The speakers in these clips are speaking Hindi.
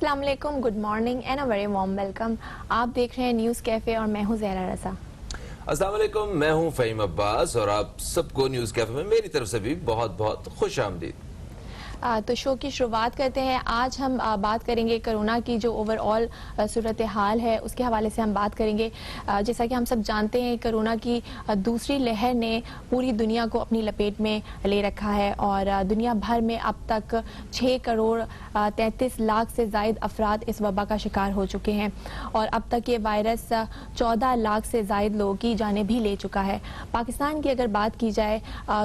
अस्सलाम वालेकुम, good morning and a very warm welcome. आप देख रहे हैं न्यूज़ कैफ़े और मैं हूं ज़हरा रज़ा। अस्सलाम वालेकुम, मैं हूं फ़हीम अब्बास और आप सबको न्यूज़ कैफ़े में मेरी तरफ से भी बहुत बहुत खुश आमदीद। तो शो की शुरुआत करते हैं। आज हम बात करेंगे कोरोना की जो ओवरऑल सूरत हाल है उसके हवाले से हम बात करेंगे। जैसा कि हम सब जानते हैं कोरोना की दूसरी लहर ने पूरी दुनिया को अपनी लपेट में ले रखा है और दुनिया भर में अब तक 6 करोड़ 33 लाख से ज़ायद अफराद इस वबा का शिकार हो चुके हैं और अब तक ये वायरस 14 लाख से ज़ायद लोगों की जानें भी ले चुका है। पाकिस्तान की अगर बात की जाए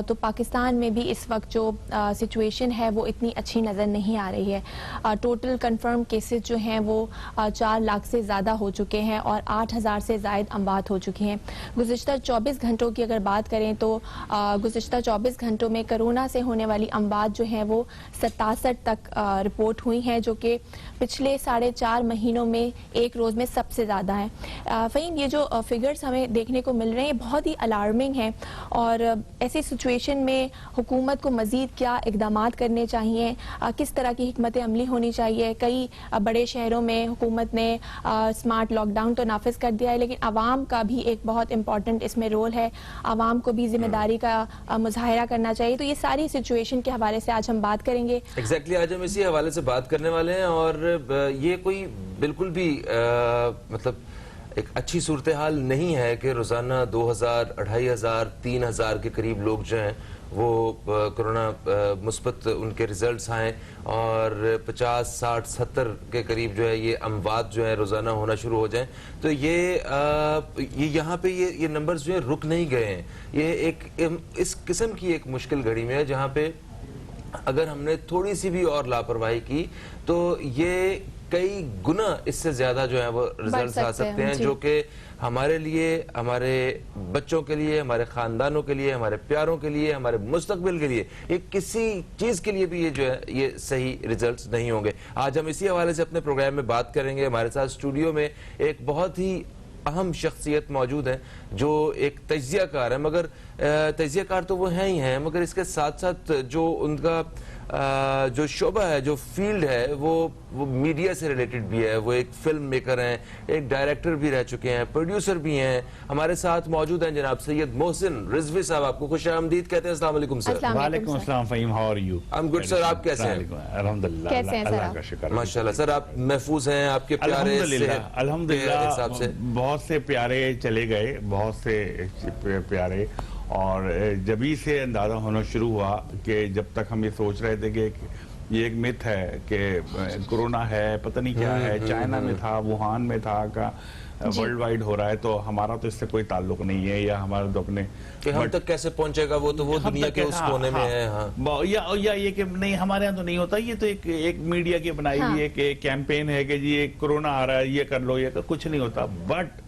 तो पाकिस्तान में भी इस वक्त जो सिचुएशन है वो इतनी अच्छी नज़र नहीं आ रही है। टोटल कंफर्म केसेस जो हैं वो 4 लाख से ज़्यादा हो चुके हैं और 8,000 से ज़ायद अमवात हो चुकी हैं। गुज़िश्ता 24 घंटों की अगर बात करें तो गुज़िश्ता 24 घंटों में कोरोना से होने वाली अमवात जो हैं वो 67 तक रिपोर्ट हुई हैं, जो कि पिछले 4.5 महीनों में एक रोज़ में सबसे ज़्यादा है। फ़हीम, ये जो फिगर्स हमें देखने को मिल रहे हैं बहुत ही अलार्मिंग हैं और ऐसी सिचुएशन में हुकूमत को मज़ीद क्या इक़दाम करने चाहिए, किस तरह की हिकमत अमली होनी चाहिए। कई बड़े शहरों में हुकूमत ने स्मार्ट लॉकडाउन तो नाफिज कर दिया है, लेकिन आवाम का भी एक बहुत इंपॉर्टेंट इसमें रोल है। आवाम को भी जिम्मेदारी का मुजाहिरा करना चाहिए। तो ये सारी सिचुएशन के हवाले से आज हम बात करेंगे। एग्जैक्टली आज हम इसी हवाले से बात करने वाले हैं और ये कोई बिल्कुल भी मतलब एक अच्छी सूरत हाल नहीं है कि रोज़ाना 2,000, 2,500, 3,000 के करीब लोग जो हैं वो कोरोना मुस्बत उनके रिजल्ट्स आए और 50, 60, 70 के करीब जो है ये अमवात जो है रोज़ाना होना शुरू हो जाएं। तो ये यहाँ पे ये नंबर्स जो है रुक नहीं गए हैं। ये एक इस किस्म की एक मुश्किल घड़ी में है जहाँ पे अगर हमने थोड़ी सी भी और लापरवाही की तो ये कई गुना इससे ज्यादा जो है वो रिजल्ट्स आ सकते हैं, जो कि हमारे लिए, हमारे बच्चों के लिए, हमारे खानदानों के लिए, हमारे प्यारों के लिए, हमारे मुस्तकबिल के लिए, ये किसी चीज के लिए भी ये जो है ये सही रिजल्ट्स नहीं होंगे। आज हम इसी हवाले से अपने प्रोग्राम में बात करेंगे। हमारे साथ स्टूडियो में एक बहुत ही अहम शख्सियत मौजूद है जो एक तज्जियाकार है, मगर तज्जियाकार तो वो हैं ही हैं, मगर इसके साथ साथ जो उनका जो शोबा है, जो फील्ड है वो मीडिया से रिलेटेड भी है। वो एक फिल्म मेकर हैं, एक डायरेक्टर भी रह चुके हैं, प्रोड्यूसर भी हैं। हमारे साथ मौजूद हैं जनाब सैयद मोहसिन रिजवी साहब। आपको खुश आमदीद कहते हैं। अस्सलाम वालेकुम सर। वालेकुम अस्सलाम Faheem, how are you? I am good sir, आप कैसे हैं? अल्हम्दुलिल्लाह, अल्लाह का शुक्र, माशाल्लाह सर। आप महफूज हैं? आपके प्यारे अल्हम्दुलिल्लाह बहुत से प्यारे चले गए, बहुत से प्यारे, और जभी से अंदाज़ा होना शुरू हुआ कि जब तक हम ये सोच रहे थे कि ये एक मिथ है कि कोरोना है, पता नहीं क्या है, चाइना में था, वुहान में था, का वर्ल्ड वाइड हो रहा है, तो हमारा तो इससे कोई ताल्लुक नहीं है, या हमारे तो अपने कि हम तक कैसे पहुंचेगा वो तो वो दुनिया के उस कोने में है। हाँ। या ये कि नहीं हमारे यहाँ तो नहीं होता, ये तो एक मीडिया की बनाई हुई एक कैंपेन है कि जी कोरोना आ रहा है, ये कर लो, ये कुछ नहीं होता। बट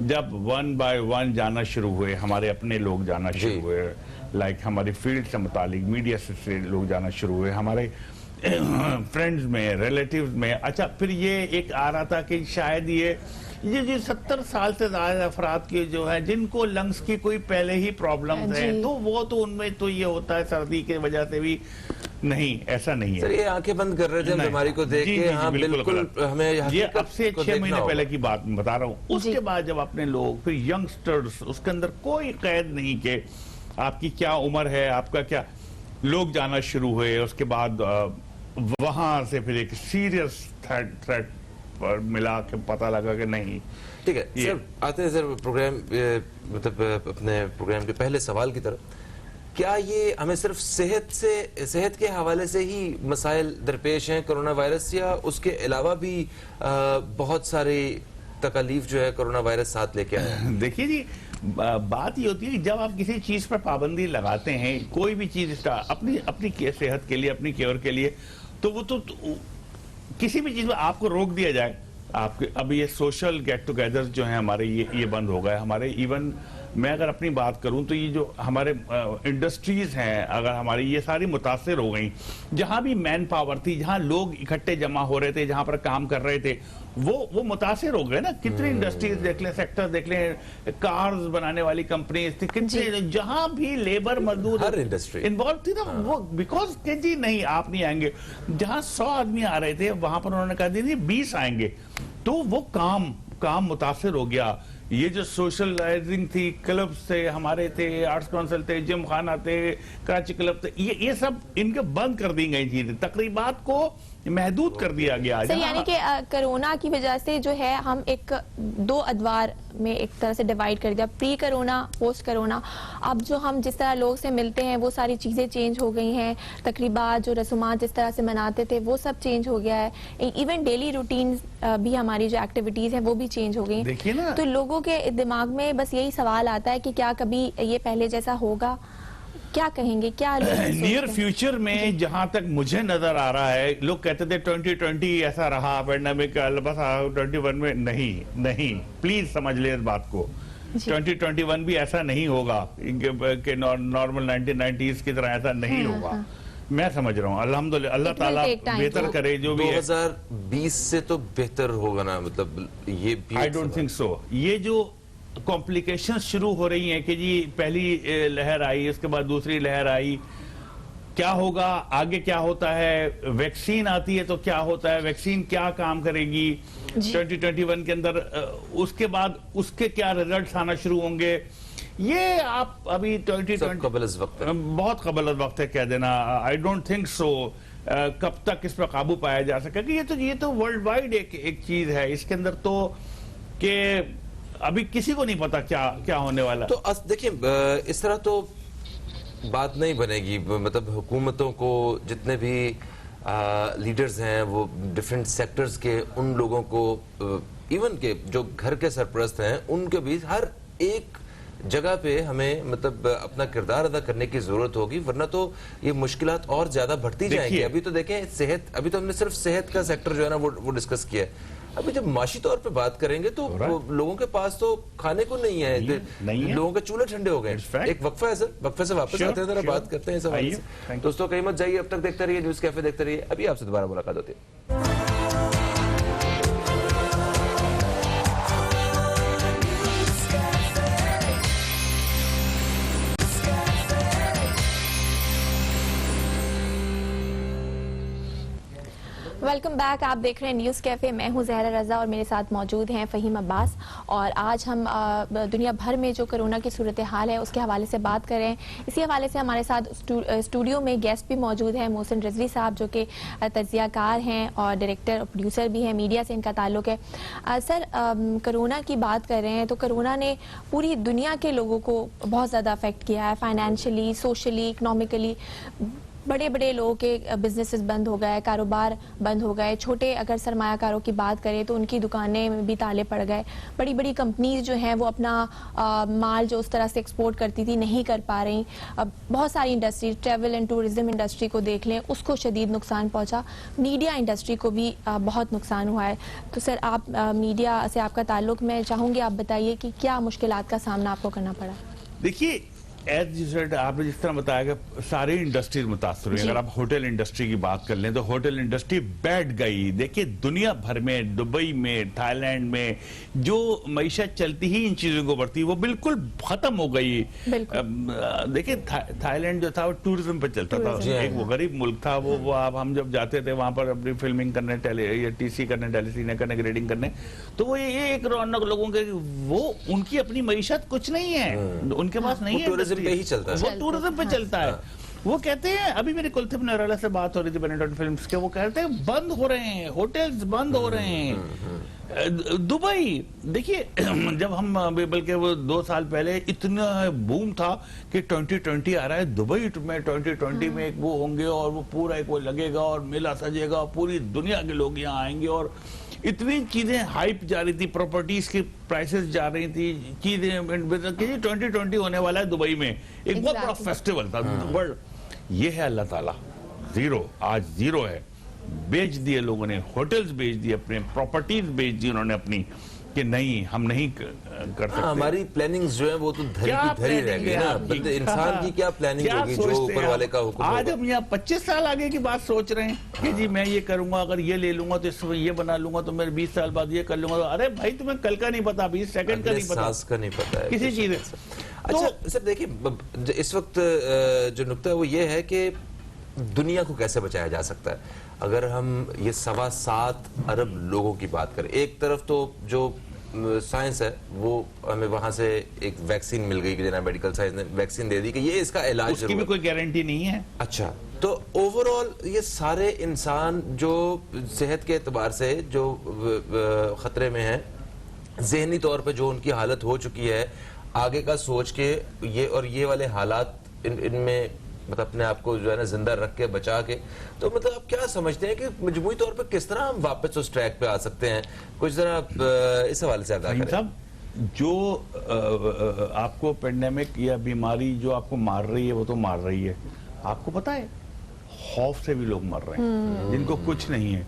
जब 1 बाय 1 जाना शुरू हुए, हमारे अपने लोग जाना शुरू हुए, लाइक हमारी फील्ड से मुतालिक मीडिया से लोग जाना शुरू हुए, हमारे फ्रेंड्स में, रिलेटिव्स में। अच्छा, फिर ये एक आ रहा था कि शायद ये 70 साल से ज्यादा अफराद के जो है जिनको लंग्स की कोई पहले ही प्रॉब्लम है, तो वो तो उनमें तो ये होता है सर्दी की वजह से भी। नहीं, ऐसा नहीं है सर। ये आंखें बंद कर रहे थे बीमारी को देख के। हाँ, बिल्कुल हमें ये अब से 6 महीने पहले की बात बता रहा हूँ। उसके बाद जब अपने लोग, फिर यंगस्टर्स, उसके अंदर कोई कैद नहीं कि आपकी क्या उम्र है, आपका क्या, लोग जाना शुरू हुए। उसके बाद वहां से फिर एक सीरियस थ्रेट पर मिला के पता लगा कि नहीं। ठीक है सर, आते हैं सर प्रोग्राम मतलब अपने प्रोग्राम के पहले सवाल की तरफ। क्या ये हमें सिर्फ सेहत के हवाले से ही मसाइल दरपेश हैं कोरोना वायरस, या उसके अलावा भी बहुत सारी तकलीफ जो है कोरोना वायरस साथ लेके आया है? देखिए जी, बात ये होती है कि जब आप किसी चीज पर पाबंदी लगाते हैं, कोई भी चीज अपनी सेहत के लिए, अपनी केयर के लिए, तो वो तो किसी भी चीज में आपको रोक दिया जाए। आपके अब ये सोशल गेट टुगेदर जो है हमारे, ये बंद हो गए। हमारे इवन मैं अगर अपनी बात करूं तो ये जो हमारे इंडस्ट्रीज हैं, अगर हमारी ये सारी मुतासिर हो गई, जहां भी मैन पावर थी, जहां लोग इकट्ठे जमा हो रहे थे, जहां पर काम कर रहे थे, वो मुतासिर हो गए ना। कितनी इंडस्ट्रीज देख लें, सेक्टर देख लें, कार्स बनाने वाली कंपनीज थी, कितने जहां भी लेबर मजदूर हर इंडस्ट्री इन्वॉल्व थी ना, वो बिकॉज के जी नहीं आप नहीं आएंगे, जहां 100 आदमी आ रहे थे वहां पर उन्होंने कहा नहीं 20 आएंगे, तो वो काम मुतासिर हो गया। ये जो सोशलाइजिंग थी, क्लब्स थे हमारे, थे आर्ट्स काउंसिल थे, जिम खाना थे, कराची क्लब थे, ये सब इनके बंद कर दी गई चीजें, तकरीबात को महदूद कर दिया गया। सर यानी कि कोरोना की वजह से जो है हम एक 2 अदवार में एक तरह से डिवाइड कर दिया, प्री कोरोना, पोस्ट कोरोना। अब जो हम जिस तरह लोग से मिलते हैं वो सारी चीजें चेंज हो गई हैं, तकरीबात जो रसूमात जिस तरह से मनाते थे वो सब चेंज हो गया है, इवन डेली रूटीन भी हमारी जो एक्टिविटीज हैं वो भी चेंज हो गई। देखिए ना, तो लोगों के दिमाग में बस यही सवाल आता है कि क्या कभी ये पहले जैसा होगा, क्या कहेंगे, क्या नियर फ्यूचर में जहां तक मुझे नजर आ रहा है, लोग कहते थे 2020 ऐसा रहा पैंडेमिक, बस 21 में नहीं, प्लीज समझ ले इस बात को। 2021 भी ऐसा नहीं होगा कि नॉर्मल 1990s की तरह ऐसा नहीं होगा। मैं समझ रहा हूँ, अल्हम्दुलिल्लाह, अल्लाह ताला बेहतर करे जो भी है। 2020 से तो बेहतर होगा ना, मतलब ये भी आई डोंट थिंक सो। ये जो कॉम्प्लिकेशंस शुरू हो रही हैं कि जी पहली लहर आई, उसके बाद दूसरी लहर आई, क्या होगा आगे, क्या होता है, वैक्सीन आती है तो क्या होता है, वैक्सीन क्या काम करेगी 2021 के अंदर, उसके बाद उसके क्या रिजल्ट्स आना शुरू होंगे, ये आप अभी 2020 बहुत कबल वक्त है कह देना। आई डोंट थिंक सो कब तक इस पर काबू पाया जा सकेगा। ये तो वर्ल्ड वाइड एक चीज है, इसके अंदर तो कि अभी किसी को नहीं पता क्या होने वाला। तो देखिए इस तरह तो बात नहीं बनेगी, मतलब हुकूमतों को, जितने भी लीडर्स हैं वो डिफरेंट सेक्टर्स के, उन लोगों को, इवन के जो घर के सरपरस्त हैं, उनके बीच हर एक जगह पे हमें मतलब अपना किरदार अदा करने की जरूरत होगी, वरना तो ये मुश्किलात और ज्यादा बढ़ती जाएंगी। अभी तो देखें सेहत, अभी तो हमने सिर्फ सेहत का सेक्टर जो है ना वो डिस्कस किया है। अभी जब माशी तौर पे बात करेंगे तो लोगों के पास तो खाने को नहीं है, लोगों के चूल्हे ठंडे हो गए। एक वक्फा है सर, वक्फे से वापस आते हैं, जरा बात करते हैं सवाल से। दोस्तों कहीं मत जाइए, अब तक देखते रहिए न्यूज़ कैफे, देखते रहिए, अभी आपसे दोबारा मुलाकात होती है। वेलकम बैक, आप देख रहे हैं न्यूज़ कैफे। मैं हूं जहरा रजा और मेरे साथ मौजूद हैं फ़हीम अब्बास। और आज हम दुनिया भर में जो कोरोना की सूरत हाल है उसके हवाले से बात कर रहे हैं। इसी हवाले से हमारे साथ स्टूडियो में गेस्ट भी मौजूद हैं, मोहसिन रिजवी साहब जो कि तज्जियाकार हैं और डायरेक्टर और प्रोड्यूसर भी हैं, मीडिया से इनका ताल्लुक है। सर कोरोना की बात कर रहे हैं तो कोरोना ने पूरी दुनिया के लोगों को बहुत ज़्यादा अफेक्ट किया है, फाइनेंशियली, सोशली, इकनॉमिकली। बड़े बड़े लोगों के बिजनेसेस बंद हो गए, कारोबार बंद हो गए। छोटे अगर सरमायाकारों की बात करें तो उनकी दुकानें में भी ताले पड़ गए। बड़ी बड़ी कंपनीज जो हैं वो अपना माल जो उस तरह से एक्सपोर्ट करती थी नहीं कर पा रही। बहुत सारी industry, travel and tourism industry को देख लें, उसको शदीद नुकसान पहुंचा। मीडिया इंडस्ट्री को भी बहुत नुकसान हुआ है। तो सर आप मीडिया से आपका ताल्लुक, मैं चाहूँगी आप बताइए कि क्या मुश्किलात का सामना आपको करना पड़ा। देखिए आपने जिस तरह बताया कि सारी इंडस्ट्रीज मुतासर हुई। अगर आप होटल इंडस्ट्री की बात कर लें तो होटल इंडस्ट्री बैठ गई। देखिए दुनिया भर में, दुबई में, थाईलैंड में जो मईशत चलती ही इन चीजों को बढ़ती, वो बिल्कुल खत्म हो गई। देखिए थाईलैंड जो था वो टूरिज्म पे चलता था, एक वो गरीब मुल्क था। वो आप हम जब जाते थे वहां पर अपनी फिल्मिंग करने, टीसी करने, टेलीसीने करने, ग्रेडिंग करने, तो वो ये एक रौनक लोगों के, वो उनकी अपनी मईशत कुछ नहीं है, उनके पास नहीं है, पे ही चलता है, वो टूरिज्म पे चलता है। वो कहते हैं, अभी मेरे कुलदीप नराला से बात हो रही थी बेनेटन फिल्म्स के, वो कहते हैं बंद हो रहे हैं, होटल्स बंद हो रहे हैं। दुबई देखिए जब हम, बल्कि वो 2 साल पहले इतना बूम था कि 2020 आ रहा है, दुबई में 2020 में एक वो होंगे और वो पूरा एक वो लगेगा और मेला सजेगा, पूरी दुनिया के लोग यहाँ आएंगे और इतनी चीजें हाइप जा रही थी, प्रॉपर्टीज की प्राइसेस जा रही थी, चीजें 2020 होने वाला है दुबई में, एक बहुत बड़ा फेस्टिवल था वर्ल्ड। ये है अल्लाह ताला, जीरो, आज जीरो है। बेच दिए लोगों ने, होटल्स बेच दिए, अपने प्रॉपर्टीज बेच दी उन्होंने अपनी, कि नहीं हम नहीं कर सकते। हमारी प्लानिंग्स जो है वो तो धरी क्या की धरी रह planning गई है ना, आपकी? बंदे इंसान की क्या प्लानिंग क्या होगी जो सोचते ऊपर हैं वाले आप? का हुक्म आज होगा। हम यहाँ 25 साल आगे की बात सोच रहे हैं कि जी मैं ये करूंगा, अगर ये ले लूंगा तो इसमें ये बना लूंगा तो मैं 20 साल बाद ये कर लूंगा। अरे भाई तुम्हें कल का नहीं पता, 20 सेकंड का अगले नहीं पता, सांस का नहीं पता है किसी चीज। अच्छा सर देखिए, इस वक्त जो नुक्ता है वो ये है कि दुनिया को कैसे बचाया जा सकता है। अगर हम ये 7.25 अरब लोगों की बात करें, एक तरफ तो जो साइंस है वो हमें वहां से एक वैक्सीन मिल गई कि जना मेडिकल साइंस ने वैक्सीन दे दी कि ये इसका इलाज उसकी भी कोई गारंटी नहीं है। अच्छा, तो ओवरऑल ये सारे इंसान जो सेहत के एतबार से जो खतरे में है, जहनी तौर पे जो उनकी हालत हो चुकी है, आगे का सोच के ये वाले हालात इनमें मतलब अपने आप को जो है ना जिंदा रख के बचा के, तो मतलब आप क्या समझते हैं कि मजमूई तौर पे किस तरह हम वापस उस ट्रैक पे आ सकते हैं? कुछ जरा आप इस हवाले से आगाह करें। साहब, जो आपको पेंडेमिक या बीमारी जो आपको मार रही है वो तो मार रही है, आपको पता है खौफ से भी लोग मर रहे हैं जिनको कुछ नहीं है,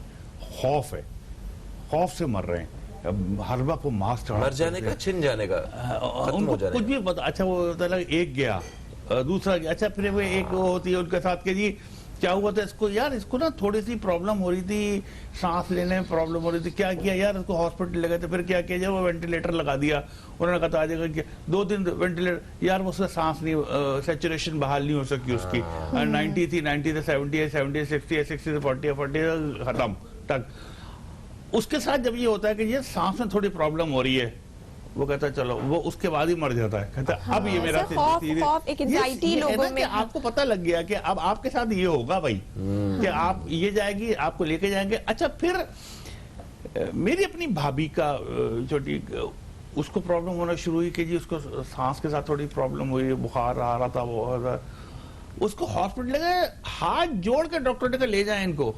खौफ है, खौफ से मर रहे हैं। हर वक्त वो मास्क मर जाने का, छिन जाने का, खत्म हो जाने कुछ भी पता। अच्छा वो होता है एक गया, दूसरा गया, अच्छा फिर वो एक वो होती है उनके साथ के जी क्या हुआ था इसको, यार इसको ना थोड़ी सी प्रॉब्लम हो रही थी, सांस लेने में प्रॉब्लम हो रही थी, क्या किया यार इसको हॉस्पिटल ले गए थे, फिर क्या किया जब वो वेंटिलेटर लगा दिया, उन्होंने कहा था कि 2 दिन वेंटिलेटर, यार उसका सांस नहीं, सैचुरेशन बहाल नहीं हो सकी उसकी, 90 थी, 90 से 70 70 60 60 से 40 40 खत्म तक। उसके साथ जब ये होता है कि ये सांस में थोड़ी प्रॉब्लम हो रही है, वो कहता है चलो, वो उसके बाद ही मर जाता है, कहता है अब ये मेरा खौफ एक एंजाइटी लोगों में आपको पता लग गया कि अब आपके साथ ये होगा भाई, कि आप ये जाएगी, आपको लेके जाएंगे। अच्छा फिर मेरी अपनी भाभी का छोटी, उसको प्रॉब्लम होना शुरू हुई कि जी उसको सांस के साथ थोड़ी प्रॉब्लम हुई, बुखार आ रहा था, वो उसको हॉस्पिटल ले गए, हाथ जोड़ के डॉक्टर ने कहा ले जाए इनको,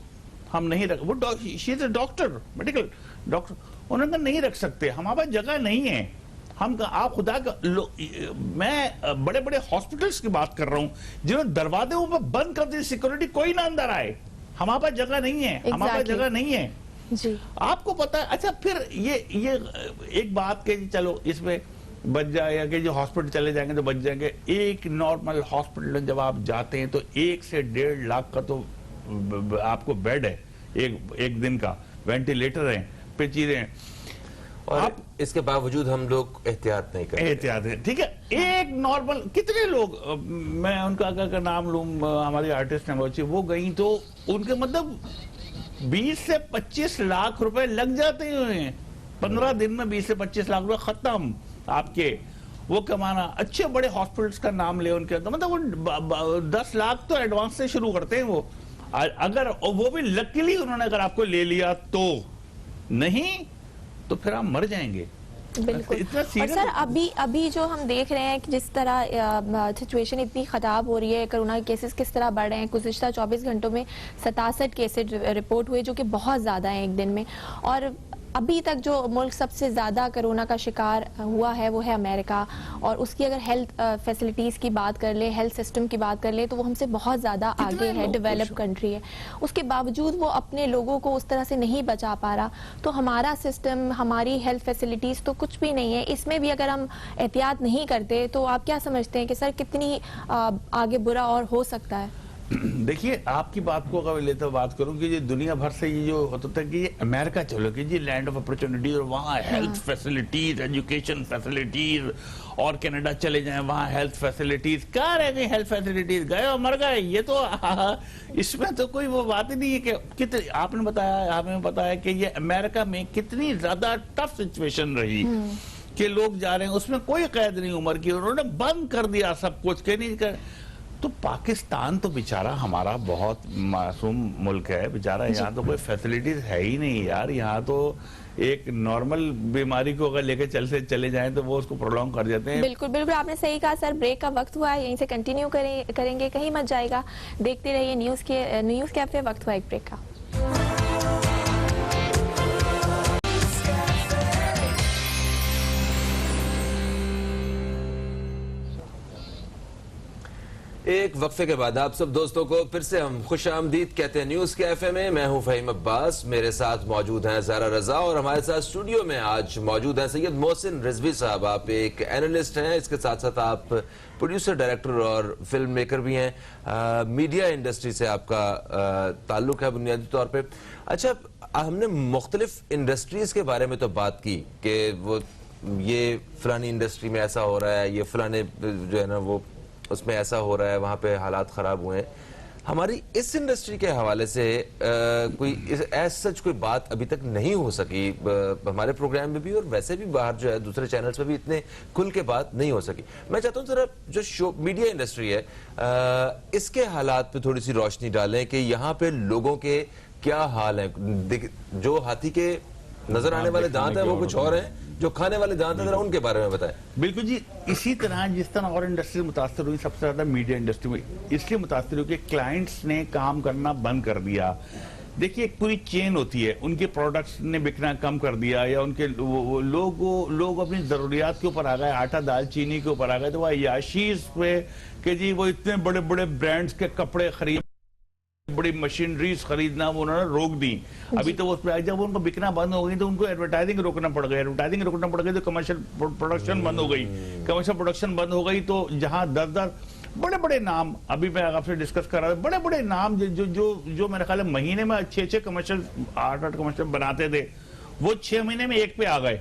हम नहीं रख, वो she is a doctor, medical doctor, उन्होंने कहा नहीं रख सकते, हमारे पास जगह नहीं है, हम आप खुदा का मैं बड़े बड़े हॉस्पिटल्स की बात कर रहा हूं जिन्होंने दरवाजे ऊपर बंद कर दी, सिक्योरिटी कोई ना अंदर आए, हमारे पास जगह नहीं है, हमारे पास जगह नहीं है जी। आपको पता है। अच्छा फिर ये एक बात के चलो इसमें बच जाएगा कि जो हॉस्पिटल चले जाएंगे तो बच जाएंगे। एक नॉर्मल हॉस्पिटल में जब आप जाते हैं तो 1 से 1.5 लाख का तो आपको बेड है, एक दिन का, वेंटिलेटर है, पे चीजें हैं, और आप इसके बावजूद हम लोग एहतियात नहीं करते। एहतियात है, ठीक है। एक नॉर्मल कितने लोग, मैं उनका अगर नाम लूं, हमारी आर्टिस्ट हैं वो गई तो उनके मतलब 20 से 25 लाख रुपए लग जाते हैं 15 दिन में, 20 से 25 लाख रुपए खत्म आपके वो कमाना। अच्छे बड़े हॉस्पिटल्स का नाम ले उनके, तो मतलब वो 10 लाख तो एडवांस से शुरू करते हैं वो, अगर वो भी लकीली उन्होंने अगर आपको ले लिया तो, नहीं तो फिर आप मर जाएंगे। बिल्कुल। और सर अभी जो हम देख रहे हैं कि जिस तरह सिचुएशन इतनी खराब हो रही है, कोरोना के केसेस किस तरह बढ़ रहे हैं, गुज़िश्ता 24 घंटों में 67 केसेस रिपोर्ट हुए जो कि बहुत ज़्यादा हैं एक दिन में, और अभी तक जो मुल्क सबसे ज़्यादा कोरोना का शिकार हुआ है वो है अमेरिका, और उसकी अगर हेल्थ फैसिलिटीज़ की बात कर ले, हेल्थ सिस्टम की बात कर ले, तो वो हमसे बहुत ज़्यादा आगे है, डेवलप कंट्री है। उसके बावजूद वो अपने लोगों को उस तरह से नहीं बचा पा रहा, तो हमारा सिस्टम, हमारी हेल्थ फैसिलिटीज़ तो कुछ भी नहीं है। इसमें भी अगर हम एहतियात नहीं करते तो आप क्या समझते हैं कि सर कितनी आगे बुरा और हो सकता है? देखिए आपकी बात को अगर लेते बात करूं कि ये दुनिया भर से ये जो होता था कि ये अमेरिका चलो कि जी लैंड ऑफ अपॉर्चुनिटी, और वहाँ हेल्थ फैसिलिटीज, एजुकेशन फैसिलिटीज, और कनाडा चले जाएं वहाँ हेल्थ फैसिलिटीज, क्या रह गई हेल्थ फैसिलिटीज, गए और मर गए। ये तो इसमें तो कोई वो बात ही नहीं है कि कितनी, आपने बताया, हमें बताया कि ये अमेरिका में कितनी ज्यादा टफ सिचुएशन रही कि लोग जा रहे हैं, उसमें कोई कैद नहीं उम्र की, उन्होंने बंद कर दिया सब कुछ के नहीं कर। तो पाकिस्तान तो बेचारा हमारा बहुत मासूम मुल्क है बेचारा, यहाँ तो कोई फैसिलिटीज है ही नहीं यार। यहाँ तो एक नॉर्मल बीमारी को अगर लेके चले जाएं तो वो उसको प्रोलॉन्ग कर देते हैं। बिल्कुल बिल्कुल आपने सही कहा सर। ब्रेक का वक्त हुआ है, यहीं से कंटिन्यू करेंगे, कहीं मत जाएगा, देखते रहिए न्यूज़ कैफे। वक्त हुआ एक ब्रेक का। एक वक्फे के बाद आप सब दोस्तों को फिर से हम खुश आमदीद कहते हैं न्यूज कैफे में। मैं हूं फहीम अब्बास, मेरे साथ मौजूद हैं ज़ारा रजा और हमारे साथ स्टूडियो में आज मौजूद हैं सैयद मोहसिन रिजवी साहब। आप एक एनालिस्ट हैं, इसके साथ साथ आप प्रोड्यूसर, डायरेक्टर और फिल्म मेकर भी हैं। मीडिया इंडस्ट्री से आपका ताल्लुक है बुनियादी तौर पर। अच्छा, हमने मुख्तलिफ इंडस्ट्रीज के बारे में तो बात की कि वो ये फलानी इंडस्ट्री में ऐसा हो रहा है, ये फलाने जो है ना वो उसमें ऐसा हो रहा है, वहाँ पे हालात ख़राब हुए हैं। हमारी इस इंडस्ट्री के हवाले से कोई ऐसा सच कोई बात अभी तक नहीं हो सकी, हमारे प्रोग्राम में भी और वैसे भी बाहर जो है दूसरे चैनल्स पे भी इतने खुल के बात नहीं हो सकी। मैं चाहता हूँ जरा जो शो मीडिया इंडस्ट्री है इसके हालात पे थोड़ी सी रोशनी डालें कि यहाँ पे लोगों के क्या हाल है। जो हाथी के नजर आने वाले दांत है वो कुछ और है, जो खाने वाले दांत है उनके बारे में बताएं। बिल्कुल जी, इसी तरह जिस तरह और इंडस्ट्री मुतासर हुई, सबसे ज्यादा मीडिया इंडस्ट्री में इसलिए मुतासर हुई कि क्लाइंट्स ने काम करना बंद कर दिया। देखिए, एक पूरी चेन होती है, उनके प्रोडक्ट्स ने बिकना कम कर दिया या उनके लोग अपनी जरूरियात के ऊपर आ गए, आटा दाल चीनी के ऊपर आ गए, तो वह अय्याशीज पे कि जी वो इतने बड़े बड़े ब्रांड्स के कपड़े खरीद, बड़ी मशीनरीज खरीदना वो उन्होंने रोक दी। अभी तो वो जब उनको बिकना बंद हो गई तो उनको एडवर्टाइजिंग रोकना पड़ गया, एडवर्टाइजिंग रोकना पड़ गई तो कमर्शियल प्रोडक्शन बंद हो गई, कमर्शियल प्रोडक्शन बंद हो गई तो जहां 10-10 बड़े बड़े नाम, अभी मैं आपसे डिस्कस कर रहा था, बड़े बड़े नाम जो मेरे ख्याल महीने में 6-6 कमर्शियल 8-8 कमर्शियल बनाते थे, वो 6 महीने में एक पे आ गए।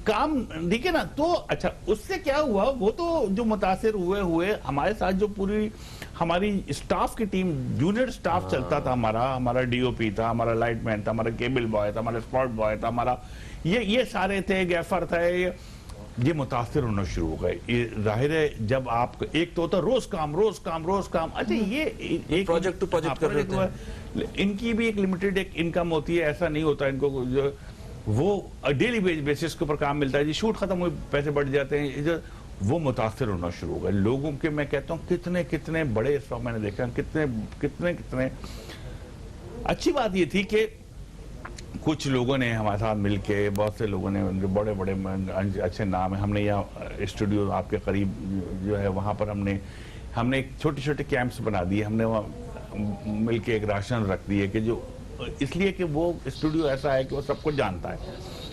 काम दिखे ना। तो अच्छा, उससे क्या हुआ, वो तो जो मुतासिर हुए हमारे साथ जो पूरी हमारी स्टाफ की टीम, जूनियर स्टाफ चलता था, हमारा डीओपी था, हमारा लाइटमैन था, हमारा केबल बॉय था, हमारा स्पॉट बॉय था, हमारा ये सारे थे, गैफर था, ये मुतासिर होना शुरू हो गए। जाहिर है जब आप एक तो होता रोज काम। अच्छा, ये एक प्रोजेक्ट टू प्रोजेक्ट कर रहे थे। इनकी भी एक लिमिटेड एक इनकम होती है, ऐसा नहीं होता इनको जो वो डेली बेसिस के ऊपर काम मिलता है जी, शूट खत्म हुए पैसे बढ़ जाते हैं, वो मुतासिर होना शुरू हो गए लोगों के। मैं कहता हूँ कितने बड़े इस वक्त मैंने देखा, कितने अच्छी बात ये थी कि कुछ लोगों ने हमारे साथ मिलके, बहुत से लोगों ने, बड़े बड़े अच्छे नाम है, हमने यहाँ स्टूडियो आपके करीब जो है वहाँ पर हमने एक छोटे कैंप्स बना दिए, हमने वहाँ मिलके एक राशन रख दिए कि जो इसलिए कि वो स्टूडियो ऐसा है कि वो सबको जानता है।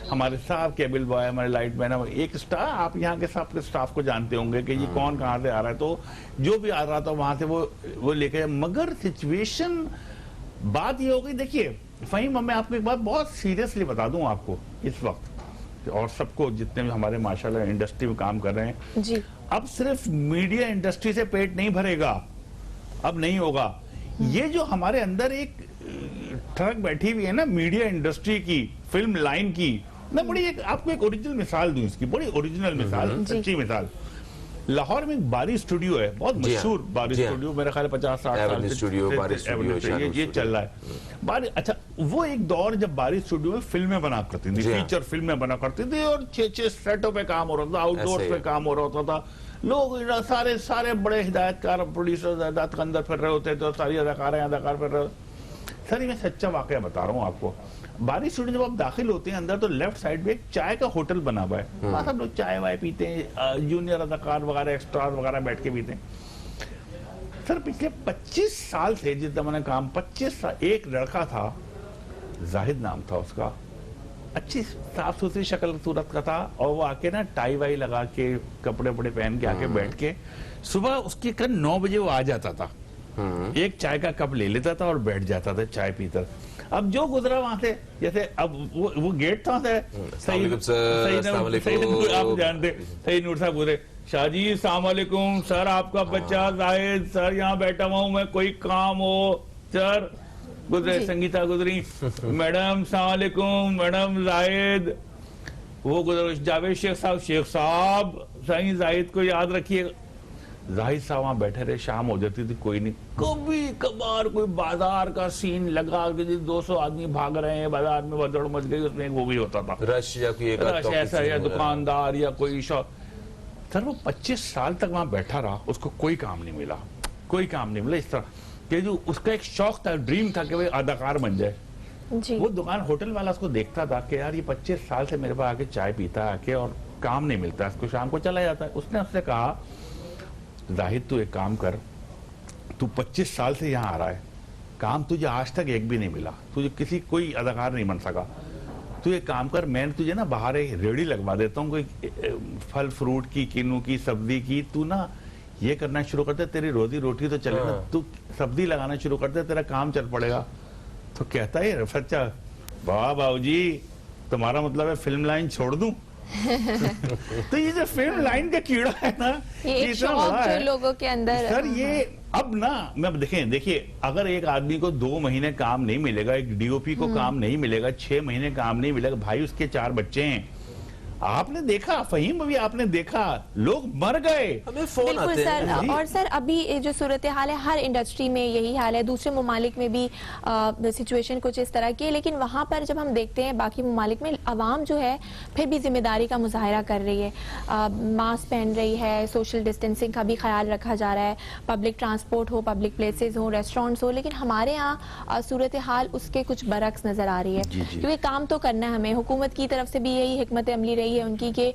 हमारे साहब केबल बॉय, हमारे लाइटमैन, एक स्टाफ, आप यहाँ के सबके स्टाफ को जानते होंगे कि ये कौन कहाँ से आ रहा है, तो जो भी आ रहा था वहां से वो लेके। मगर सिचुएशन बात ये हो गई, देखिए फहीम, मैं आपको एक बात बहुत सीरियसली बता दूं आपको इस वक्त और सबको, जितने भी हमारे माशाल्लाह इंडस्ट्री में काम कर रहे हैं जी, अब सिर्फ मीडिया इंडस्ट्री से पेट नहीं भरेगा, अब नहीं होगा। ये जो हमारे अंदर एक ट्रक बैठी हुई है ना मीडिया इंडस्ट्री की, फिल्म लाइन की, मैं बड़ी आपको एक ओरिजिनल मिसाल दूं इसकी, बड़ी ओरिजिनल मिसाल, सच्ची मिसाल। लाहौर में एक बारी स्टूडियो है, बहुत मशहूर बारी स्टूडियो, मेरा ख्याल 50-60 साल से ये चल रहा है बारी। अच्छा, वो एक दौर जब बारी स्टूडियो में फिल्में बना करती थी, फीचर फिल्में बना करती थी और 6-6 सेटों पे काम हो रहा था, आउटडोर पे काम हो रहा होता था। लोग सारे बड़े हिदायतकार प्रोड्यूसर हिदायत के अंदर फिर रहे होते थे, सारी अदाकार फिर रहे। सर, मैं सच्चा वाकया बता रहा हूँ आपको। बारी स्टूडियो जब आप दाखिल होते हैं अंदर तो लेफ्ट साइड में एक चाय का होटल बना हुआ है, वहां सब लोग चाय वाय पीते हैं, जूनियर अदाकार वगैरह, एक्स्ट्रा वगैरह बैठ के पीते हैं। सर, पिछले 25 साल से जितना मैंने काम, 25 साल, एक लड़का था, जाहिद नाम था उसका, अच्छी साफ सुथरी शक्ल सूरत का था, और वो आके ना टाई वाई लगा के, कपड़े वपड़े पहन के आके बैठ के, सुबह उसके करीब 9 बजे वो आ जाता था, एक चाय का कप ले लेता था और बैठ जाता था चाय पीता। अब जो गुजरा वहां से, जैसे अब वो गेट था, सही आप जानते, सही नूर साहब गुजरे, शाहजी सलाम वालेकुम सर, आपका बच्चा जाहिद सर यहाँ बैठा हुआ हूँ मैं, कोई काम हो सर। गुजरे, संगीता गुजरी, मैडम सलाम वालेकुम, मैडम जाहिद। वो गुजरे, जावेद शेख साहब सही जाहिद को याद रखिए। जाहिद साहब वहां बैठे रहे, शाम हो जाती थी, कोई नहीं। कभी कभार कोई बाजार का सीन लगा कि 200 आदमी भाग रहे हैं बाजार में, भगदड़ मच गई, उसमें वो भी होता था, रश या कोई रश ऐसा, या दुकानदार या कोई शॉप। सर, वो 25 साल तक वहां बैठा रहा, उसको कोई काम नहीं मिला, कोई काम नहीं मिला। इस तरह कि जो उसका एक शौक था, ड्रीम था कि भाई अदाकार बन जाए जी। वो दुकान होटल वाला उसको देखता था कि यार ये 25 साल से मेरे पास आके चाय पीता है आके और काम नहीं मिलता, इसको शाम को चला जाता है। उसने उससे कहा जाहिद तू एक काम कर, तू 25 साल से यहाँ आ रहा है, काम तुझे आज तक एक भी नहीं मिला, तुझे किसी कोई अदाकार नहीं बन सका, तू एक काम कर, मैं तुझे ना बाहर एक रेडी लगवा देता हूँ, कोई फल फ्रूट की, किन्नू की, सब्जी की, तू ना ये करना शुरू कर दे, तेरी रोजी रोटी तो चलेगा, तू सब्जी लगाना शुरू कर दे, तेरा काम चल पड़ेगा। तो कहता है सच्चा, वाह बाबूजी, तुम्हारा मतलब है फिल्म लाइन छोड़ दूं? तो ये जो फिल्म लाइन का कीड़ा है ना, ये एक इतना शौक बड़ा जो है लोगों के अंदर। सर। ये अब ना मैं देखिए, अगर एक आदमी को 2 महीने काम नहीं मिलेगा, एक डीओपी को काम नहीं मिलेगा, 6 महीने काम नहीं मिलेगा, भाई उसके 4 बच्चे हैं, आपने देखा फहीम, अभी आपने देखा लोग मर गए, हमें फोन बिल्कुल आते सर। हैं। और सर अभी जो सूरत हाल है हर इंडस्ट्री में यही हाल है, दूसरे ममालिक में भी सिचुएशन कुछ इस तरह की है, लेकिन वहां पर जब हम देखते हैं बाकी ममालिक में अवाम जो है फिर भी जिम्मेदारी का मुजाहरा कर रही है, मास्क पहन रही है, सोशल डिस्टेंसिंग का भी ख्याल रखा जा रहा है, पब्लिक ट्रांसपोर्ट हो, पब्लिक प्लेसेस हो, रेस्टोरेंट्स हो, लेकिन हमारे यहाँ सूरत हाल उसके कुछ बरक्स नजर आ रही है। क्योंकि काम तो करना है हमें, हुकूमत की तरफ से भी यही हिकमत अमली रही है उनकी कि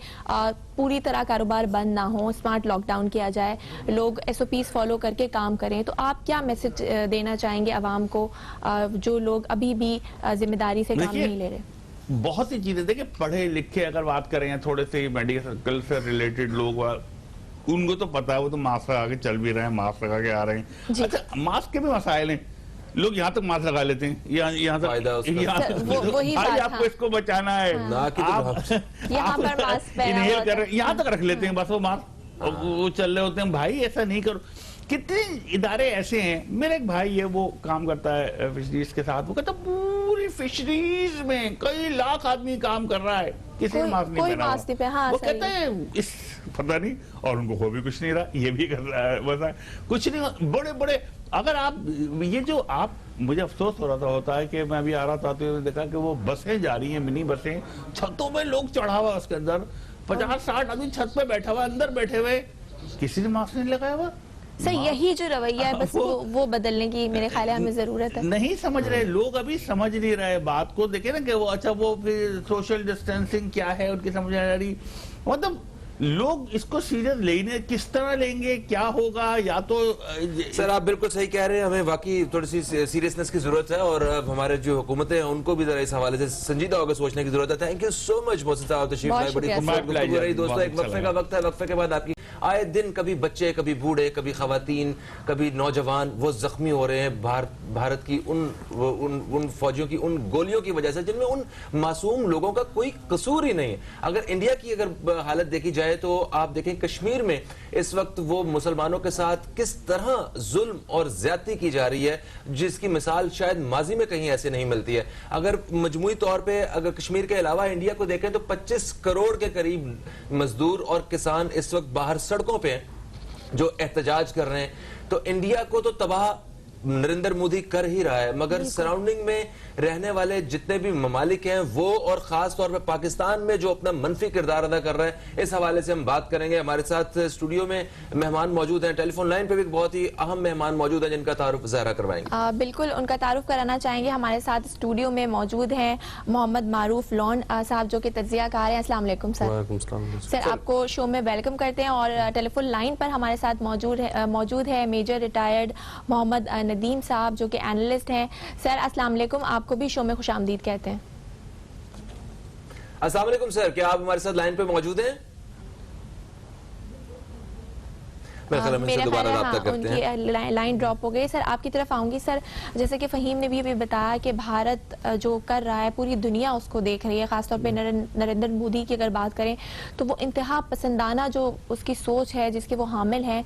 पूरी तरह कारोबार बंद ना हो, स्मार्ट लॉकडाउन किया जाए, लोग SOPs फॉलो करके काम करें। तो आप क्या मैसेज देना चाहेंगे अवाम को जो लोग अभी भी जिम्मेदारी से काम नहीं ले रहे? बहुत सी चीजें देखिए, पढ़े लिखे अगर बात करें या थोड़े से मेडिकल से रिलेटेड लोग, उनको तो पता है, वो तो मास्क लगा के चल भी रहे हैं, मास्क लगा के आ रहे हैं। अच्छा, मास्क के भी मसाइल हैं, लोग यहाँ तक मास्क लगा लेते हैं, यहाँ तक भाई आपको इसको बचाना है, यहाँ पर मास्क इनहेल कर रहे हैं, यहाँ तक रख लेते हैं बस वो मास्क, वो चल रहे होते हैं। भाई ऐसा नहीं करो। कितने इदारे ऐसे हैं, मेरा एक भाई है वो काम करता है फिशरीज के साथ, वो कहता पूरी फिशरीज में कई लाख आदमी काम कर रहा है, किसी ने मास्क नहीं पहना। वो कहते हैं इस पता नहीं, और उनको हो भी कुछ नहीं रहा, ये भी कर रहा है, बस कुछ नहीं। बड़े बड़े अगर आप ये जो आप, मुझे अफसोस हो रहा होता है कि मैं अभी आ रहा था तो देखा कि वो बसें जा रही हैं, मिनी बसें, छतों में लोग चढ़ा हुआ, उसके अंदर 50-60 आदमी छत पे बैठा हुआ, अंदर बैठे हुए, किसी ने मास्क नहीं लगाया हुआ। सर यही जो रवैया है बस वो बदलने की मेरे ख्याल है हमें जरूरत है। नहीं समझ रहे लोग, अभी समझ नहीं रहे बात को। देखे ना कि वो अच्छा वो फिर सोशल डिस्टेंसिंग क्या है उनकी समझ आ रही, मतलब लोग इसको सीरियस लेने किस तरह लेंगे, क्या होगा, या तो सर आप बिल्कुल सही कह रहे हैं, हमें वाकई थोड़ी सी सीरियसनेस की जरूरत है, और अब हमारे जो हुकूमतें हैं उनको भी जरा इस हवाले से संजीदा होकर सोचने की जरूरत है। Thank you so much Mohsin साहब, तशरीफ लाए, बड़ी खूबसूरत गुफ्तगू रही। दोस्तों एक वक्फे का वक्त है, वक्फे के बाद आपकी आए दिन कभी बच्चे, कभी बूढ़े, कभी खवातीन, कभी नौजवान वो जख्मी हो रहे हैं भारत की उन फौजियों की उन गोलियों की वजह से, जिनमें उन मासूम लोगों का कोई कसूर ही नहीं है। अगर इंडिया की अगर हालत देखी जाए तो आप देखें कश्मीर में इस वक्त वो मुसलमानों के साथ किस तरह जुल्म और ज्यादती की जा रही है, जिसकी मिसाल शायद माजी में कहीं ऐसे नहीं मिलती है। अगर मजमूई तौर पे अगर कश्मीर के अलावा इंडिया को देखें तो 25 करोड़ के करीब मजदूर और किसान इस वक्त बाहर सड़कों पे हैं जो एहतजाज कर रहे हैं। तो इंडिया को तो तबाह नरेंद्र मोदी कर ही रहा है, मगर सराउंडिंग में रहने वाले जितने भी ममालिक हैं वो, और खास तौर पे पाकिस्तान में जो अपना मनफी किरदार अदा कर रहे हैं, इस हवाले से हम बात करेंगे। हमारे साथ स्टूडियो में मेहमान मौजूद हैं, टेलीफोन लाइन पे भी बहुत ही अहम मेहमान मौजूद हैं जिनका तारुफ ज़ाहिरा करवाएंगे। बिल्कुल उनका तारुफ कराना चाहेंगे। हमारे साथ स्टूडियो में मौजूद हैं मोहम्मद मारूफ लॉन साहब जो कि तज्जियाकार हैं। अस्सलाम वालेकुम सर। सर आपको शो में वेलकम करते हैं। और टेलीफोन लाइन पर हमारे साथ मौजूद है मेजर रिटायर्ड मोहम्मद नदीम साहब जो कि एनालिस्ट हैं। सर अस्सलाम वालेकुम, आपको भी शो में खुशामदीद कहते हैं। अस्सलाम वालेकुम सर, क्या आप हमारे साथ लाइन पे मौजूद हैं? मेरा ख्याल है उनकी लाइन ड्रॉप हो गई। सर आपकी तरफ आऊंगी। सर जैसे कि फहीम ने भी अभी बताया कि भारत जो कर रहा है पूरी दुनिया उसको देख रही है, खासतौर पे नरेंद्र मोदी की अगर बात करें तो वो इंतहा पसंदाना जो उसकी सोच है जिसके वो हामिल हैं,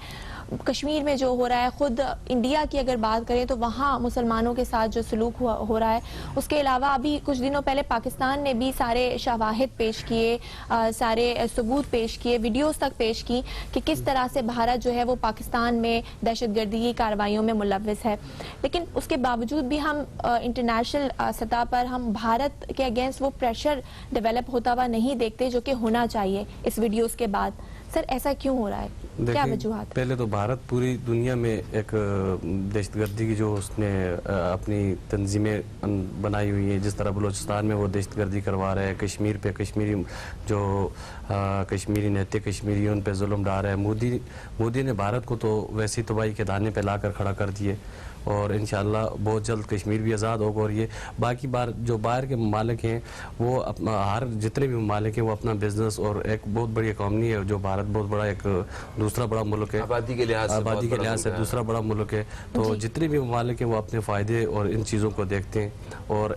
कश्मीर में जो हो रहा है, खुद इंडिया की अगर बात करें तो वहाँ मुसलमानों के साथ जो सलूक हो रहा है, उसके अलावा अभी कुछ दिनों पहले पाकिस्तान ने भी सारे शवाहिद पेश किए, सारे सबूत पेश किए, वीडियोस तक पेश की कि किस तरह से भारत जो है वो पाकिस्तान में दहशतगर्दी की कार्रवाइयों में मुलव्विस है। लेकिन उसके बावजूद भी हम इंटरनेशनल सतह पर हम भारत के अगेंस्ट वो प्रेशर डेवलप होता हुआ नहीं देखते जो कि होना चाहिए इस वीडियोस के बाद। सर ऐसा क्यों हो रहा है, क्या देखिए, वजूहात? पहले तो भारत पूरी दुनिया में एक दहशतगर्दी की जो उसने अपनी तंजीमें बनाई हुई है, जिस तरह बलूचिस्तान में वो दहशतगर्दी करवा रहे हैं, कश्मीर पे कश्मीरी जो कश्मीरी नेता कश्मीरी उन पे जुल्म डाल रहा है। मोदी ने भारत को तो वैसी तबाही के दाने पे लाकर खड़ा कर दिए और इंशाल्लाह बहुत जल्द कश्मीर भी आज़ाद होगा। और ये बाकी जो बाहर के ममालिक हैं वो अपना हर जितने भी ममालिक हैं वो अपना बिजनेस और एक बहुत बड़ी इकॉनमी है जो भारत बहुत बड़ा एक दूसरा बड़ा मुल्क है, आबादी के लिहाज से दूसरा बड़ा मुल्क है। तो जितने भी ममालिक हैं वो अपने फ़ायदे और इन चीज़ों को देखते हैं। और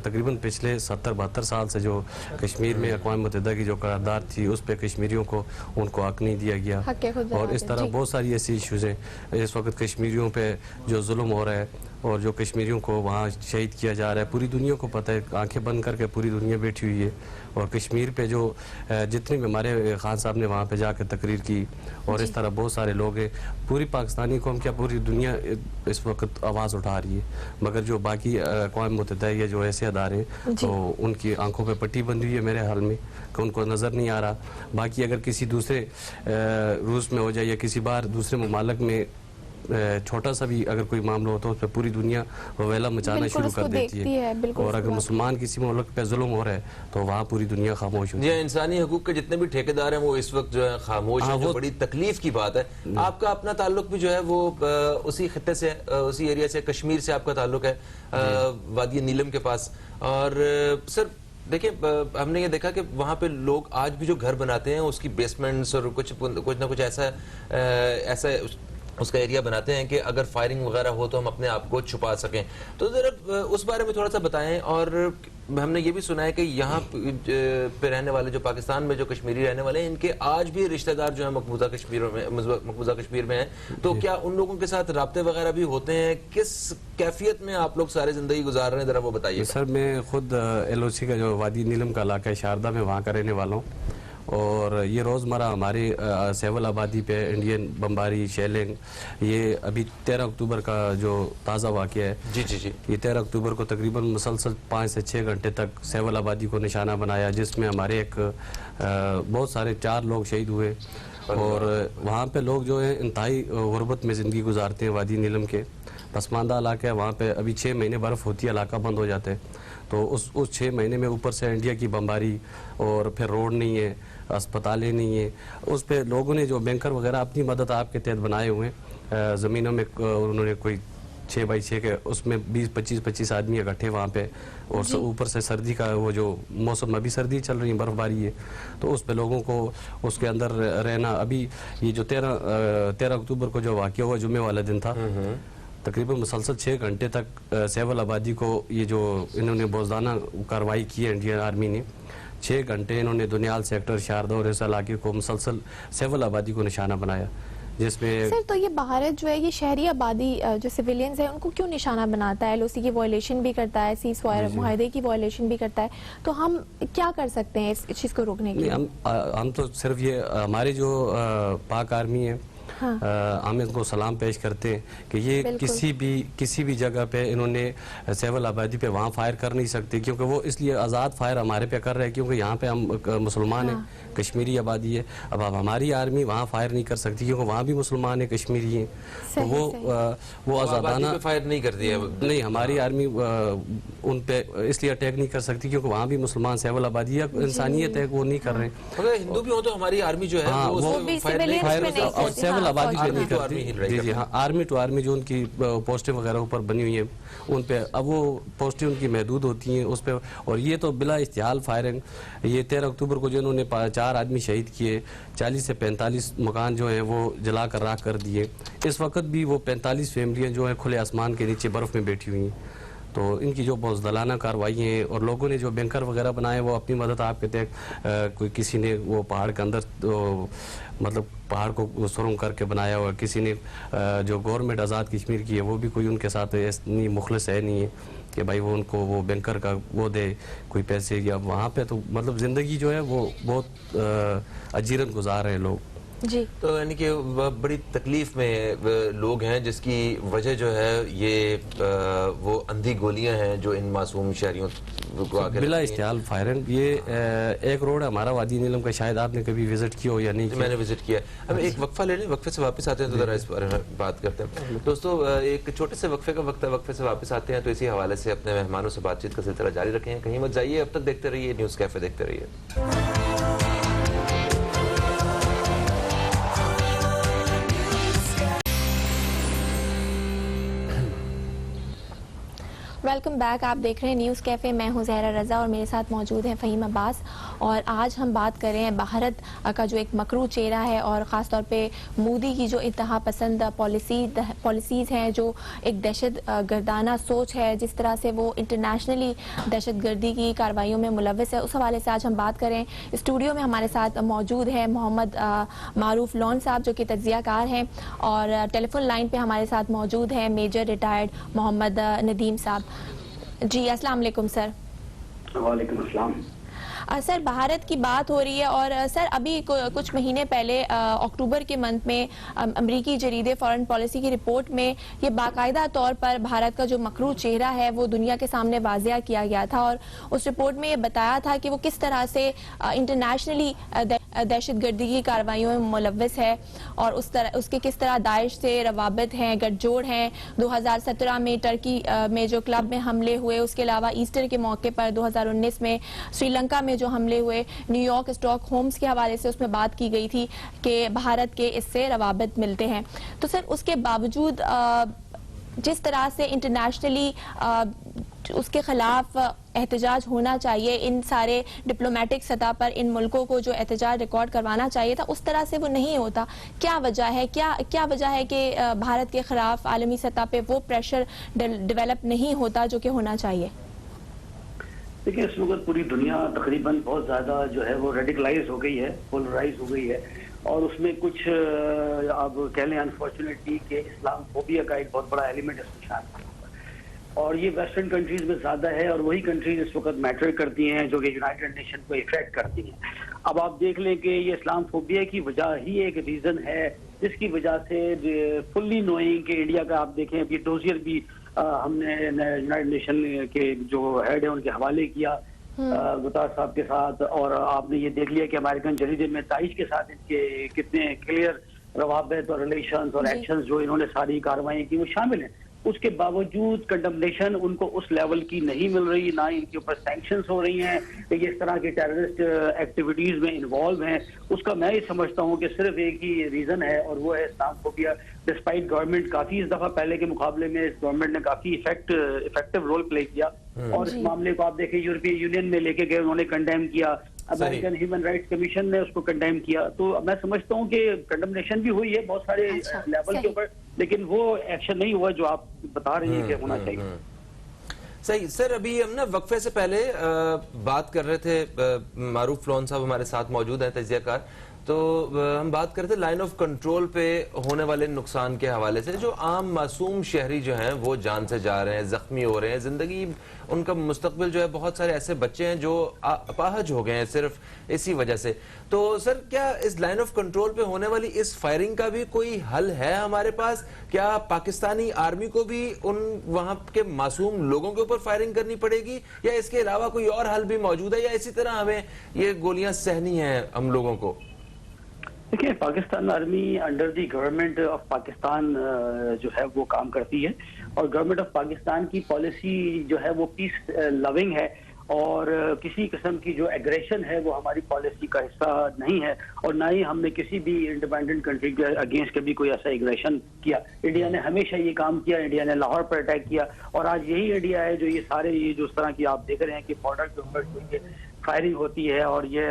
तकरीबन पिछले 70-72 साल से जो कश्मीर में अक़वाम मुत्तहिदा की जो करारदाद थी उस पर कश्मीरियों को उनको हक नहीं दिया गया। और इस तरह बहुत सारी ऐसी इशूज़ हैं। इस वक्त कश्मीरियों पर जो जुल्म हो रहा है और जो कश्मीरियों को वहाँ शहीद किया जा रहा है, पूरी दुनिया को पता है, आंखें बंद करके पूरी दुनिया बैठी हुई है। और कश्मीर पे जो जितने भी हमारे खान साहब ने वहाँ पे जाकर तकरीर की और इस तरह बहुत सारे लोग हैं, पूरी पाकिस्तानी कौम क्या पूरी दुनिया इस वक्त आवाज़ उठा रही है। मगर जो बाकी अक़वाम मुत्तहिदा या जो ऐसे अदारे हैं तो उनकी आंखों पे पट्टी बंधी हुई है मेरे हाल में कि उनको नज़र नहीं आ रहा। बाकी अगर किसी दूसरे रूस में हो जाए या किसी बार दूसरे ममालिक में छोटा सा भी अगर कोई मामला होता है उस पर पूरी दुनिया वेला मचाना शुरू कर देती है। और अगर मुसलमान किसी मुल्क पे जुल्म हो रहा है तो वहाँ पूरी दुनिया खामोश होती है। इंसानी हकूक के जितने भी ठेकेदार हैं वो इस वक्त जो है खामोश हैं, जो बड़ी तकलीफ की बात है। आपका अपना ताल्लुक भी जो है वो उसी खित्ते से, उसी एरिया से, कश्मीर से आपका ताल्लुक है, वादी नीलम के पास। और सर देखिए, हमने ये देखा कि वहाँ पे लोग आज भी जो घर बनाते हैं उसकी बेसमेंट्स और कुछ ना कुछ ऐसा उसका एरिया बनाते हैं कि अगर फायरिंग वगैरह हो तो हम अपने आप को छुपा सकें। तो जरा उस बारे में थोड़ा सा बताएं। और हमने ये भी सुना है कि यहाँ पे रहने वाले जो पाकिस्तान में जो कश्मीरी रहने वाले हैं इनके आज भी रिश्तेदार जो है मकबूजा कश्मीर में हैं। तो क्या उन लोगों के साथ राब्ते वगैरह भी होते हैं? किस कैफियत में आप लोग सारे जिंदगी गुजार रहे हैं, जरा वो बताइए। सर मैं खुद LOC का जो वादी नीलम का इलाका है शारदा में वहाँ का रहने वाला हूँ। और ये रोज़मर्रा हमारी सेवल आबादी पे इंडियन बमबारी शेलिंग, ये अभी 13 अक्टूबर का जो ताज़ा वाक़या है जी, ये 13 अक्टूबर को तकरीबन मुसलसल 5 से 6 घंटे तक सेवल आबादी को निशाना बनाया, जिसमें हमारे बहुत सारे 4 लोग शहीद हुए। और वहाँ पे लोग जो है इंतहाई गुरबत में ज़िंदगी गुजारते हैं। वादी नीलम के पसमानदा इलाका है, वहाँ पे अभी 6 महीने बर्फ़ होती है, इलाका बंद हो जाता है। तो उस 6 महीने में ऊपर से इंडिया की बमबारी और फिर रोड नहीं है, अस्पतालें नहीं है, उस पे लोगों ने जो बैंकर वगैरह अपनी मदद आपके तहत बनाए हुए हैं, ज़मीनों में उन्होंने कोई 6 बाई 6 के उसमें 20-25 आदमी इकट्ठे वहाँ पे। और ऊपर से सर्दी का वो जो मौसम, अभी सर्दी चल रही है, बर्फबारी है, तो उस पे लोगों को उसके अंदर रहना। अभी ये जो 13 अक्टूबर को जो वाक़या हुआ जुम्मे वाला दिन था, तकरीबन मुसलसल 6 घंटे तक सेवल आबादी को ये जो इन्होंने बोझदाना कार्रवाई की है इंडियन आर्मी ने, 6 घंटे इन्होंने दुनियाल सेक्टर शारदा और इस इलाके को मुसलसल सेवल आबादी को निशाना बनाया। जिसमें सर तो ये भारत जो है ये शहरी आबादी जो सिविलियंस है उनको क्यों निशाना बनाता है? LOC की वायलेशन भी करता है, सीज फायर मुआहदे की वायलेशन भी करता है, तो हम क्या कर सकते हैं इस चीज़ को रोकने के लिए? हम तो सिर्फ ये हमारे जो पाक आर्मी है, हम इनको सलाम पेश करते हैं कि ये किसी भी जगह पे इन्होंने सेवल आबादी पे वहाँ फायर कर नहीं सकते, क्योंकि वो इसलिए आज़ाद फायर हमारे पे कर रहे हैं क्योंकि यहाँ पे हम मुसलमान हैं, कश्मीरी आबादी है। अब हमारी आर्मी वहाँ फायर नहीं कर सकती क्योंकि वहाँ भी मुसलमान है, कश्मीरी हैं, तो वो आज़ादाना फायर नहीं करती है। नहीं, हमारी आर्मी उन पे इसलिए अटैक नहीं कर सकती क्योंकि वहाँ भी मुसलमान सेवल आबादी है, इंसानियत है, वो नहीं कर रहे। अगर हिंदू भी हो तो हमारी आर्मी जो है सेवल आबादी पे नहीं करती। जी हाँ, आर्मी टू आर्मी जो उनकी पोस्टें वगैरह ऊपर बनी हुई हैं उन पे, अब वो पोस्टें उनकी महदूद होती हैं उस पे। और ये तो बिला इश्तिहाल फायरिंग, ये 13 अक्टूबर को जो इन्होंने 4 आदमी शहीद किए, 40 से 45 मकान जो हैं वो जला कर राख कर दिए। इस वक्त भी वो 45 फैमिलियाँ जो हैं खुले आसमान के नीचे बर्फ़ में बैठी हुई हैं। तो इनकी जो बुज़दिलाना कार्रवाई है और लोगों ने जो बैंकर वगैरह बनाए वो अपनी मदद आपके तहत, कोई किसी ने वो पहाड़ के अंदर मतलब पहाड़ को सुरंग करके बनाया हुआ, किसी ने जो गवर्नमेंट आज़ाद कश्मीर की है वो भी कोई उनके साथ इतनी मुखलिस है नहीं है कि भाई वो उनको वो बैंकर का वो दे कोई पैसे। या वहाँ पे तो मतलब ज़िंदगी जो है वो बहुत अजीरन गुजार रहे हैं लोग। जी। तो यानी कि बड़ी तकलीफ में लोग हैं, जिसकी वजह जो है ये वो अंधी गोलियां हैं जो इन मासूम शहरियों को आके बिला लगती हैं। इस्तेमाल फायरिंग। ये एक रोड है हमारा वादी नीलम का, शायद आपने कभी विजिट किया हो या नहीं किया। मैंने विजिट किया। अब एक वक्फा ले लें, वक्फे से वापस आते हैं तो जरा इस बारे में बात करते हैं। दोस्तों, एक छोटे से वक्फे का वक्त है, वक्फे से वापस आते हैं तो इसी हवाले से अपने मेहमानों से बातचीत का सिलसिला जारी रखें। कहीं मत जाइए, अब तक देखते रहिए न्यूज़ कैफे, देखते रहिए। Welcome back. आप देख रहे हैं न्यूज़ कैफ़े। मैं हूं ज़हरा रज़ा और मेरे साथ मौजूद हैं फ़हीम अब्बास। और आज हम बात कर रहे हैं भारत का जो एक मकरू चेहरा है और ख़ास तौर पे मोदी की जो इंतहा पसंद पॉलिसीज़ हैं, जो एक दहशत गर्दाना सोच है, जिस तरह से वो इंटरनेशनली दहशत गर्दी की कार्रवाइयों में मुलव्वस है, उस हवाले से आज हम बात करें। स्टूडियो में हमारे साथ मौजूद है मोहम्मद मारूफ लॉन साहब, जो कि तज्ज़ियाकार हैं, और टेलीफोन लाइन पे हमारे साथ मौजूद है मेजर रिटायर्ड मोहम्मद नदीम साहब। जी, अस्सलाम वालेकुम सर। वालेकुम अस्सलाम। सर, भारत की बात हो रही है और सर अभी कुछ महीने पहले अक्टूबर के मंथ में अमरीकी जरीदे फॉरेन पॉलिसी की रिपोर्ट में ये बाकायदा तौर पर भारत का जो मकरू चेहरा है वो दुनिया के सामने वाज़िया किया गया था। और उस रिपोर्ट में ये बताया था कि वो किस तरह से इंटरनेशनली दहशत गर्दी की कार्रवाइयों में मुलव्वस है और उसके किस तरह दाइश से रवाबित हैं, गठजोड़ हैं। 2017 में टर्की में जो क्लब में हमले हुए, उसके अलावा ईस्टर के मौके पर 2019 में श्रीलंका में जो हमले हुए, न्यूयॉर्क स्टॉक होम्स के हवाले से उसमें बात की गई थी कि भारत के इससे रवाबित मिलते हैं। तो सर, उसके बावजूद जिस तरह से इंटरनेशनली उसके खिलाफ एहतजाज होना चाहिए, इन सारे डिप्लोमेटिक सतह पर इन मुल्कों को जो एहतजाज रिकॉर्ड करवाना चाहिए था, उस तरह से वो नहीं होता। क्या वजह है, क्या वजह है कि भारत के खिलाफ आलमी सतह पे वो प्रेशर डेवलप नहीं होता जो कि होना चाहिए? देखिए, इस वक्त पूरी दुनिया तकरीबन बहुत ज़्यादा जो है वो रेडिकलाइज हो गई है, पोलराइज हो गई है, और उसमें कुछ आप कह लें अनफॉर्चुनेटली कि इस्लामफोबिया का एक बहुत बड़ा एलिमेंट इसमें शामिल है। और ये वेस्टर्न कंट्रीज में ज़्यादा है और वही कंट्रीज इस वक्त मैटर करती हैं जो कि यूनाइटेड नेशन को इफेक्ट करती हैं। अब आप देख लें कि ये इस्लामफोबिया की वजह ही एक रीज़न है जिसकी वजह से फुल्ली नोइंग कि इंडिया का आप देखें अभी डोजियर भी हमने यूनाइटेड नेशन के जो हेड है उनके हवाले किया गुतार साहब के साथ, और आपने ये देख लिया कि अमेरिकन जरीदे में दाइश के साथ इनके कितने क्लियर रवाबित और रिलेशंस और एक्शंस जो इन्होंने सारी कार्रवाई की वो शामिल हैं। उसके बावजूद कंडमनेशन उनको उस लेवल की नहीं मिल रही, ना इनके ऊपर सैंक्शंस हो रही हैं कि ये इस तरह की टेररिस्ट एक्टिविटीज में इन्वॉल्व हैं। उसका मैं ये समझता हूँ कि सिर्फ एक ही रीजन है और वो है इस्लामफोबिया। डिस्पाइट गवर्नमेंट काफी इस दफा पहले के मुकाबले में इस गवर्नमेंट ने काफी इफेक्टिव रोल प्ले किया और इस मामले को आप देखें यूरोपियन यूनियन में लेके गए, उन्होंने कंडेम किया, अमेरिकन ह्यूमन राइट्स कमीशन ने उसको कंडेम किया। तो मैं समझता हूँ कि कंडेमनेशन भी हुई है बहुत सारे लेवल के ऊपर, लेकिन वो एक्शन नहीं हुआ जो आप बता रही हैं कि होना चाहिए। सही। सर, अभी हम ना वक्फे से पहले बात कर रहे थे, मारूफ लॉन साहब हमारे साथ मौजूद हैं, तज्जियाकार, तो हम बात कर रहे थे लाइन ऑफ कंट्रोल पे होने वाले नुकसान के हवाले से। जो आम मासूम शहरी जो हैं वो जान से जा रहे हैं, जख्मी हो रहे हैं, जिंदगी उनका मुस्तकबिल जो है, बहुत सारे ऐसे बच्चे हैं जो अपाहज हो गए हैं सिर्फ इसी वजह से। तो सर, क्या इस लाइन ऑफ कंट्रोल पे होने वाली इस फायरिंग का भी कोई हल है हमारे पास? क्या पाकिस्तानी आर्मी को भी उन वहां के मासूम लोगों के ऊपर फायरिंग करनी पड़ेगी, या इसके अलावा कोई और हल भी मौजूद है, या इसी तरह हमें ये गोलियां सहनी है हम लोगों को? देखिए, Pakistan army under the government of Pakistan जो है वो काम करती है और गवर्नमेंट ऑफ पाकिस्तान की पॉलिसी जो है वो पीस लविंग है और किसी किस्म की जो एग्रेशन है वो हमारी पॉलिसी का हिस्सा नहीं है और ना ही हमने किसी भी इंडिपेंडेंट कंट्री के अगेंस्ट कभी कोई ऐसा एग्रेशन किया। इंडिया ने हमेशा ये काम किया, इंडिया ने लाहौर पर अटैक किया और आज यही इंडिया है जो ये सारे ये जो इस तरह की आप देख रहे हैं कि बॉर्डर के ऊपर जो ये फायरिंग होती है और ये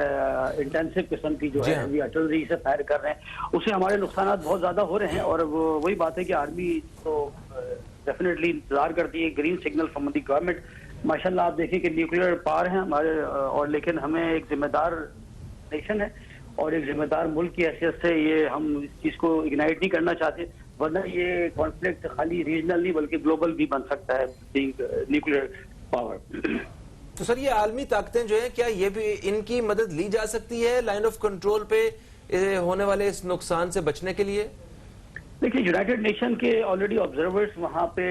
इंटेंसिव किस्म की जो है ये आर्टिलरी से फायर कर रहे हैं, उससे हमारे नुकसान बहुत ज्यादा हो रहे हैं। और वही बात है कि आर्मी तो डेफिनेटली इंतजार करती है green signal from the government. माशाल्लाह आप देखिए कि न्यूक्लियर पावर है हमारे और लेकिन हमें एक जिम्मेदार नेशन है और एक जिम्मेदार मुल्क की हैसियत से ये हम इस चीज को इग्नाइट नहीं करना चाहते, वरना ये कॉन्फ्लिक्ट खाली रीजनल नहीं बल्कि ग्लोबल भी बन सकता है न्यूक्लियर पावर। तो सर, ये आलमी ताकतें जो है, क्या ये भी इनकी मदद ली जा सकती है लाइन ऑफ कंट्रोल पे होने वाले इस नुकसान से बचने के लिए? देखिए, यूनाइटेड नेशन के ऑलरेडी ऑब्जर्वर्स वहाँ पे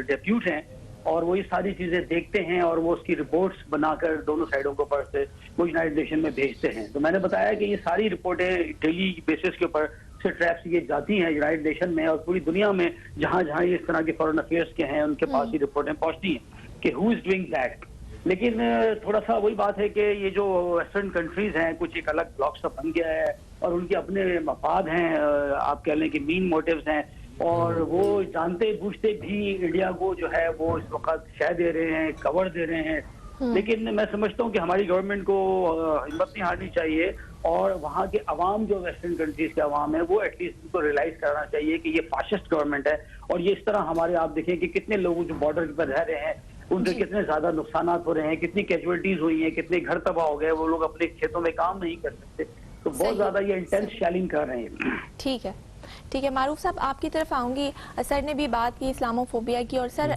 डेप्यूट हैं और वो ये सारी चीजें देखते हैं और वो उसकी रिपोर्ट्स बनाकर दोनों साइडों के ऊपर से वो यूनाइटेड नेशन में भेजते हैं। तो मैंने बताया कि ये सारी रिपोर्टें डेली बेसिस के ऊपर से ट्रैप्स ये जाती हैं यूनाइटेड नेशन में और पूरी दुनिया में जहां जहां ये इस तरह के फॉरेन अफेयर्स के हैं उनके पास ये रिपोर्टें पहुंचती हैं कि हु इज डूइंग दैट। लेकिन थोड़ा सा वही बात है कि ये जो वेस्टर्न कंट्रीज हैं कुछ एक अलग ब्लॉक सा बन गया है और उनके अपने मफाद हैं, आप कह लें कि मीन मोटिव्स हैं, और वो जानते बूझते भी इंडिया को जो है वो इस वक्त शह दे रहे हैं, कवर दे रहे हैं। लेकिन मैं समझता हूँ कि हमारी गवर्नमेंट को हिम्मत नहीं हारनी चाहिए और वहाँ के अवाम जो वेस्टर्न कंट्रीज के अवाम है वो एटलीस्ट उनको रियलाइज करना चाहिए कि ये फाशिस्ट गवर्नमेंट है और ये इस तरह हमारे, आप देखें कि कितने लोग जो बॉर्डर पर रह रहे हैं उनके कितने ज्यादा नुकसान हो रहे हैं, कितनी कैजुअलिटीज हुई हैं, कितने घर तबाह हो गए, वो लोग अपने खेतों में काम नहीं कर सकते। तो बहुत ज्यादा ये इंटेंस शेलिंग कर रहे हैं। ठीक है, ठीक है। मारूफ साहब, आपकी तरफ आऊंगी। सर ने भी बात की इस्लामोफोबिया की, और सर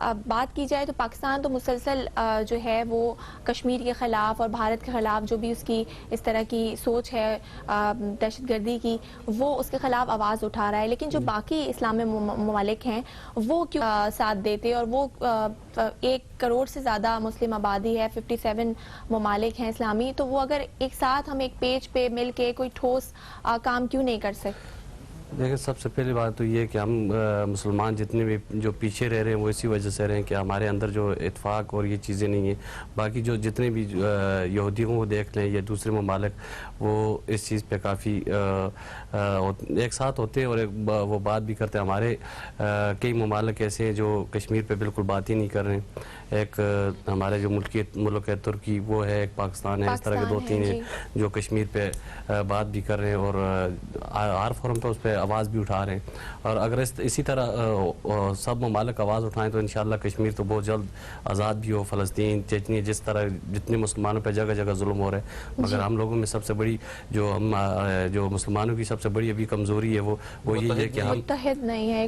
बात की जाए तो पाकिस्तान तो मुसलसल जो है वो कश्मीर के ख़िलाफ़ और भारत के ख़िलाफ़ जो भी उसकी इस तरह की सोच है दहशतगर्दी की, वो उसके ख़िलाफ़ आवाज़ उठा रहा है। लेकिन जो बाकी इस्लामी ममालिक हैं वो क्यों साथ देते? और वो 1 करोड़ से ज़्यादा मुस्लिम आबादी है, 57 ममालिक हैं इस्लामी, तो वो अगर एक साथ हम एक पेज पे मिल के कोई ठोस काम क्यों नहीं कर सकते? देखिए, सबसे पहली बात तो ये है कि हम मुसलमान जितने भी जो पीछे रह रहे हैं वो इसी वजह से रहे हैं कि हमारे अंदर जो इत्फाक और ये चीज़ें नहीं है। बाकी जो जितने भी यहूदियों को देख लें या दूसरे ममालिक, वो इस चीज़ पे काफ़ी एक साथ होते हैं और वो बात भी करते हैं। हमारे कई ममालिक ऐसे हैं जो कश्मीर पे बिल्कुल बात ही नहीं कर रहे हैं। एक हमारे जो मुल्क है तुर्की, वो है, एक पाकिस्तान है, इस तरह के 2-3 हैं जो कश्मीर पे बात भी कर रहे हैं और हर फोरम पे उस पर आवाज़ भी उठा रहे हैं। और अगर इसी तरह सब ममालिक आवाज़ उठाएं तो इंशाअल्लाह कश्मीर तो बहुत जल्द आज़ाद भी हो। फ़लस्तीन, चेचनी, जिस तरह जितने मुसलमानों पे जगह जगह जुल्म हो रहे हैं, मगर हम लोगों में सबसे बड़ी जो मुसलमानों की सबसे बड़ी अभी कमज़ोरी है वो यही है कि हम मुत्तहिद नहीं है,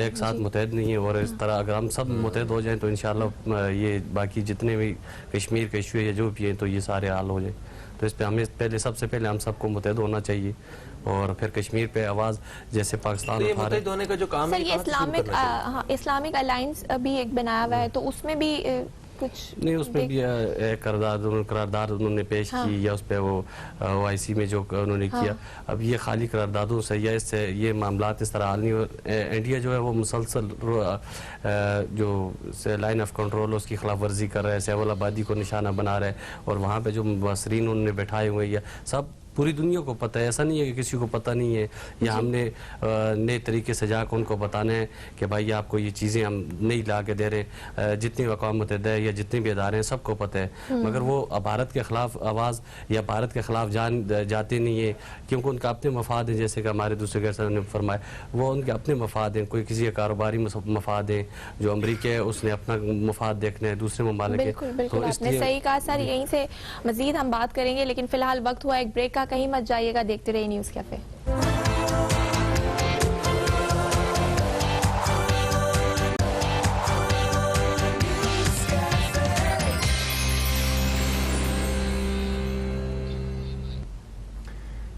एक साथ मुत्तहिद नहीं है। और इस तरह अगर हम सब मुत्तहिद हो जाएं तो इंशाअल्लाह ये बाकी जितने भी कश्मीर के इशू है या जो भी है तो ये सारे हल हो जाए। तो इस पे हमें सबसे पहले हम सबको मुत्तहिद होना चाहिए और फिर कश्मीर पे आवाज़ जैसे पाकिस्तान तो ये मुत्तहिद होने का जो काम है, ये इस्लामिक अलायंस भी एक बनाया हुआ है, तो उसमें भी कुछ नहीं, उसमें भी करारदाद उन्होंने पेश की या उस पर वो OIC में जो उन्होंने किया। अब ये खाली करारदादों से या इससे ये मामलात इस तरह हल नहीं हो। इंडिया जो है वो मुसलसल जो लाइन ऑफ कंट्रोल उसकी खिलाफ वर्जी कर रहा है, सैवल आबादी को निशाना बना रहा है और वहाँ पे जो मुबसरीन उन्होंने बैठाए हुए हैं, सब पूरी दुनिया को पता है। ऐसा नहीं है कि किसी को पता नहीं है, या हमने नए तरीके से जाकर उनको बताना है कि भाई आपको ये चीज़ें हम नहीं ला के दे रहे। जितनी अक़वाम मुत्तहिदा है या जितने भी इदारे हैं सबको पता है, मगर वो भारत के ख़िलाफ़ आवाज़ या भारत के ख़िलाफ़ जाते नहीं है क्योंकि उनका अपने मफाद हैं। जैसे कि हमारे दूसरे गैर साहब ने फरमाया, वो उनके अपने मफाद हैं। कोई किसी का कारोबारी मफाद है, जो अमरीका है उसने अपना मफाद देखना है, दूसरे ममालिक है। बिल्कुल आपने सही कहा सर। यहीं से मज़ीद हम बात करेंगे, लेकिन फ़िलहाल वक्त हुआ एक ब्रेक का। कहीं मत जाइएगा, देखते रहिए न्यूज़ कैफे।